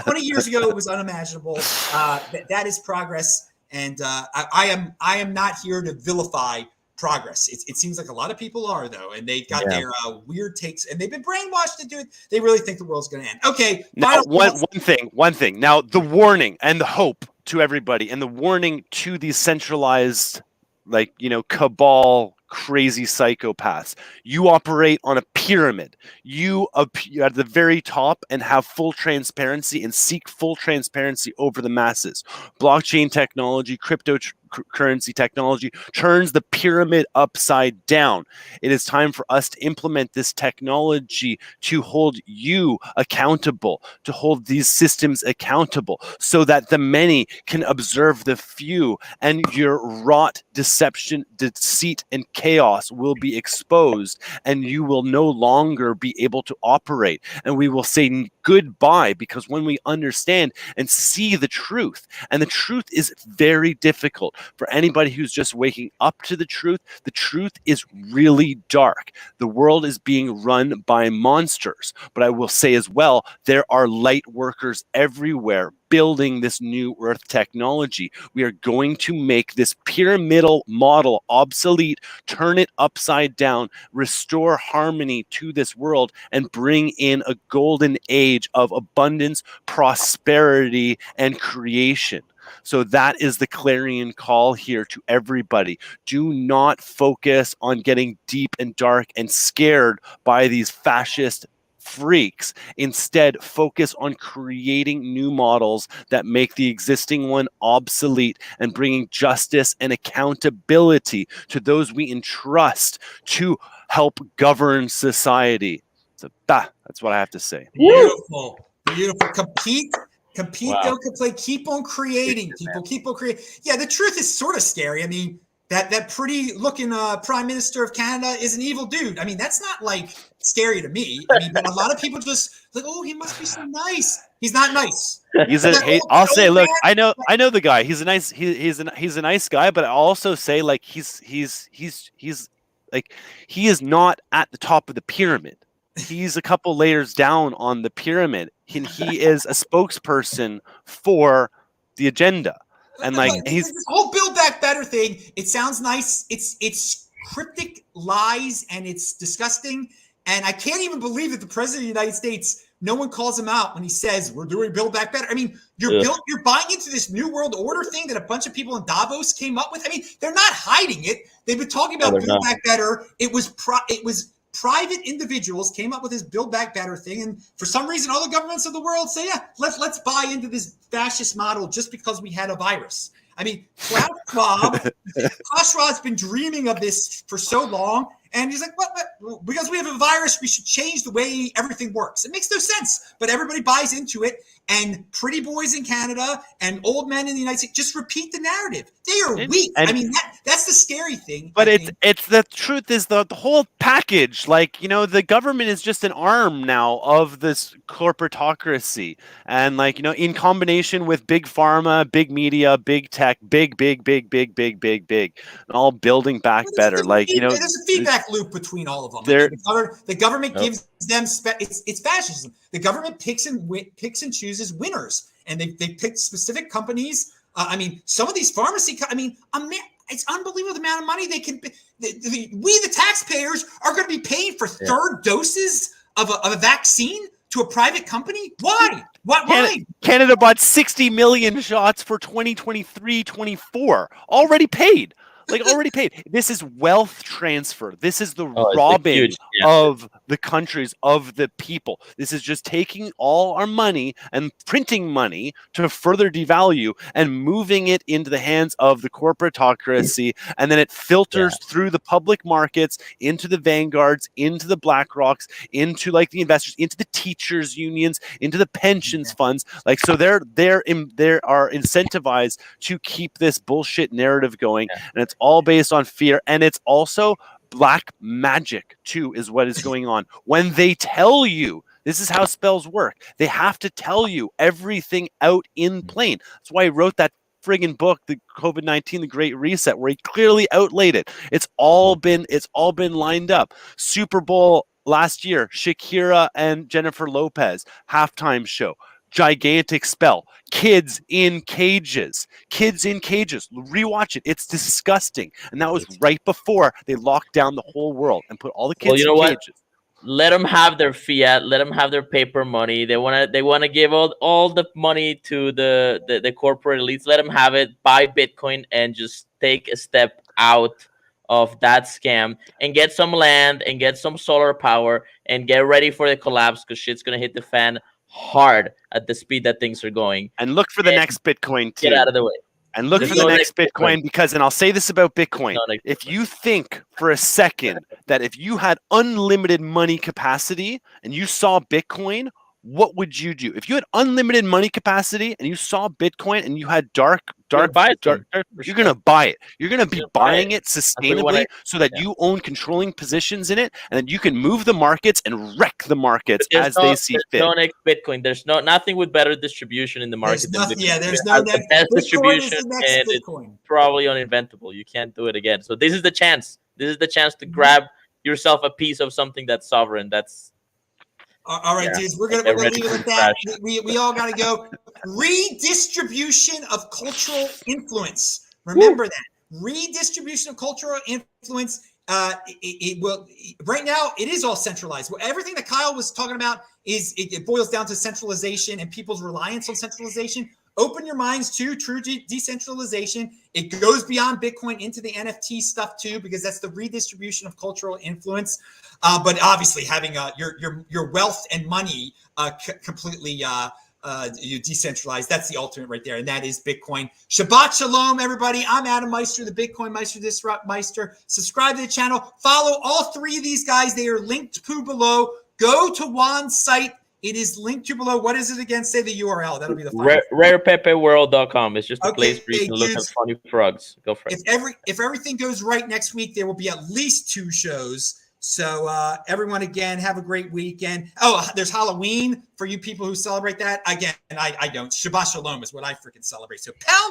20 years ago it was unimaginable. That is progress, and I am not here to vilify progress. It seems like a lot of people are, though, and they've got their weird takes, and they've been brainwashed to do it. They really think the world's going to end. Okay. Now, one thing. Now, the warning and the hope to everybody, and the warning to these centralized, like, you know, cabal, crazy psychopaths. You operate on a pyramid. You appear at the very top and have full transparency and seek full transparency over the masses. Blockchain technology, cryptocurrency technology turns the pyramid upside down. It is time for us to implement this technology to hold you accountable, to hold these systems accountable, so that the many can observe the few, and your rot, deception, deceit, and chaos will be exposed, and you will no longer be able to operate. And we will say goodbye, because when we understand and see the truth, and the truth is very difficult for anybody who's just waking up to the truth is really dark. The world is being run by monsters. But I will say as well, there are light workers everywhere building this new earth technology. We are going to make this pyramidal model obsolete, turn it upside down, restore harmony to this world, and bring in a golden age of abundance, prosperity, and creation. So that is the clarion call here to everybody. Do not focus on getting deep and dark and scared by these fascist freaks. Instead, focus on creating new models that make the existing one obsolete and bringing justice and accountability to those we entrust to help govern society. So that's what I have to say. Beautiful. Compete, Wow. don't complain. Keep on creating. People keep on creating. Yeah, the truth is sort of scary. I mean, that pretty looking Prime Minister of Canada is an evil dude. I mean, that's not like scary to me. I mean, but a lot of people just like, oh, he must be so nice. He's not nice. I'll say, look, I know the guy. He's a nice he's a nice guy, but I also say like he's like he is not at the top of the pyramid. He's a couple layers down on the pyramid, and he is a spokesperson for the agenda. And like he's this whole Build Back Better thing, it sounds nice. It's cryptic lies and it's disgusting. And I can't even believe that the president of the United States, no one calls him out when he says we're doing Build Back Better. I mean, you're buying into this new world order thing that a bunch of people in Davos came up with. I mean, they're not hiding it. They've been talking about Build Back Better. It was private individuals came up with this Build Back Better thing, and for some reason, all the governments of the world say, "Yeah, let's buy into this fascist model just because we had a virus." I mean, Klaus Schwab's been dreaming of this for so long, and he's like, "What? Because we have a virus, we should change the way everything works." It makes no sense, but everybody buys into it. And pretty boys in Canada and old men in the United States just repeat the narrative. They are weak. I mean, that's the scary thing. But it's the truth is the whole package. Like, you know, the government is just an arm now of this corporatocracy. And like, you know, in combination with big pharma, big media, big tech, big, and all building back better. Like, you know, there's a feedback loop between all of them. The government gives them it's fascism. The government picks and chooses winners, and they pick specific companies. I mean, some of these pharmacy. I mean, it's unbelievable the amount of money they can. We, the taxpayers, are going to be paying for third doses of a vaccine to a private company. Why? Why? Canada bought 60 million shots for 2023-24, already paid. Like already paid. This is wealth transfer. This is the robbing of the countries, of the people. This is just taking all our money and printing money to further devalue and moving it into the hands of the corporatocracy. And then it filters through the public markets into the Vanguards, into the BlackRocks, into like the investors, into the teachers unions, into the pensions funds. Like, so they are incentivized to keep this bullshit narrative going. And it's all based on fear, and it's also black magic too, is what is going on. When they tell you, this is how spells work, they have to tell you everything out in plain. That's why he wrote that friggin' book, the COVID-19, the Great Reset, where he clearly outlaid it. It's all been lined up. Super Bowl last year, Shakira and Jennifer Lopez halftime show. Gigantic spell. Kids in cages. Rewatch it. It's disgusting. And that was right before they locked down the whole world and put all the kids in cages. Let them have their fiat. Let them have their paper money. They want to give all the money to the corporate elites. Let them have it. Buy Bitcoin and just take a step out of that scam and get some land and get some solar power and get ready for the collapse, because shit's gonna hit the fan hard at the speed that things are going. And look for the next Bitcoin too. Get out of the way. And look for the next Bitcoin, because, and I'll say this about Bitcoin, if you think for a second that if you had unlimited money capacity and you saw Bitcoin, what would you do? If you had unlimited money capacity and you saw Bitcoin and you had dark, you're going to buy it. You're going to be buying it sustainably so that you own controlling positions in it, and then you can move the markets and wreck the markets as they see fit. No next Bitcoin. There's nothing with better distribution in the market. There's no the best distribution, and it's probably uninventable. You can't do it again. So this is the chance. This is the chance to grab yourself a piece of something that's sovereign. That's all right, dudes. We're gonna leave it at that. We all gotta go. Redistribution of cultural influence. Remember that. Redistribution of cultural influence. It will right now. It is all centralized. Everything that Kyle was talking about it boils down to centralization and people's reliance on centralization. open your minds to true decentralization. It goes beyond Bitcoin into the NFT stuff too, because that's the redistribution of cultural influence. But obviously, having your wealth and money completely you decentralized, that's the ultimate right there, and that is Bitcoin. Shabbat shalom, everybody. I'm Adam Meister, the BitcoinMeister, Disrupt Meister. Subscribe to the channel. Follow all three of these guys. They are linked to below. Go to Juan's site. It is linked to below. What is it again? Say the URL. That'll be the fun. RarePepeWorld.com. It's just a place where you can look at dudes, funny frogs. Go for it. If everything goes right next week, there will be at least 2 shows. So everyone, again, have a great weekend. Oh, there's Halloween for you people who celebrate that. Again, I don't. Shabbat Shalom is what I freaking celebrate. So pound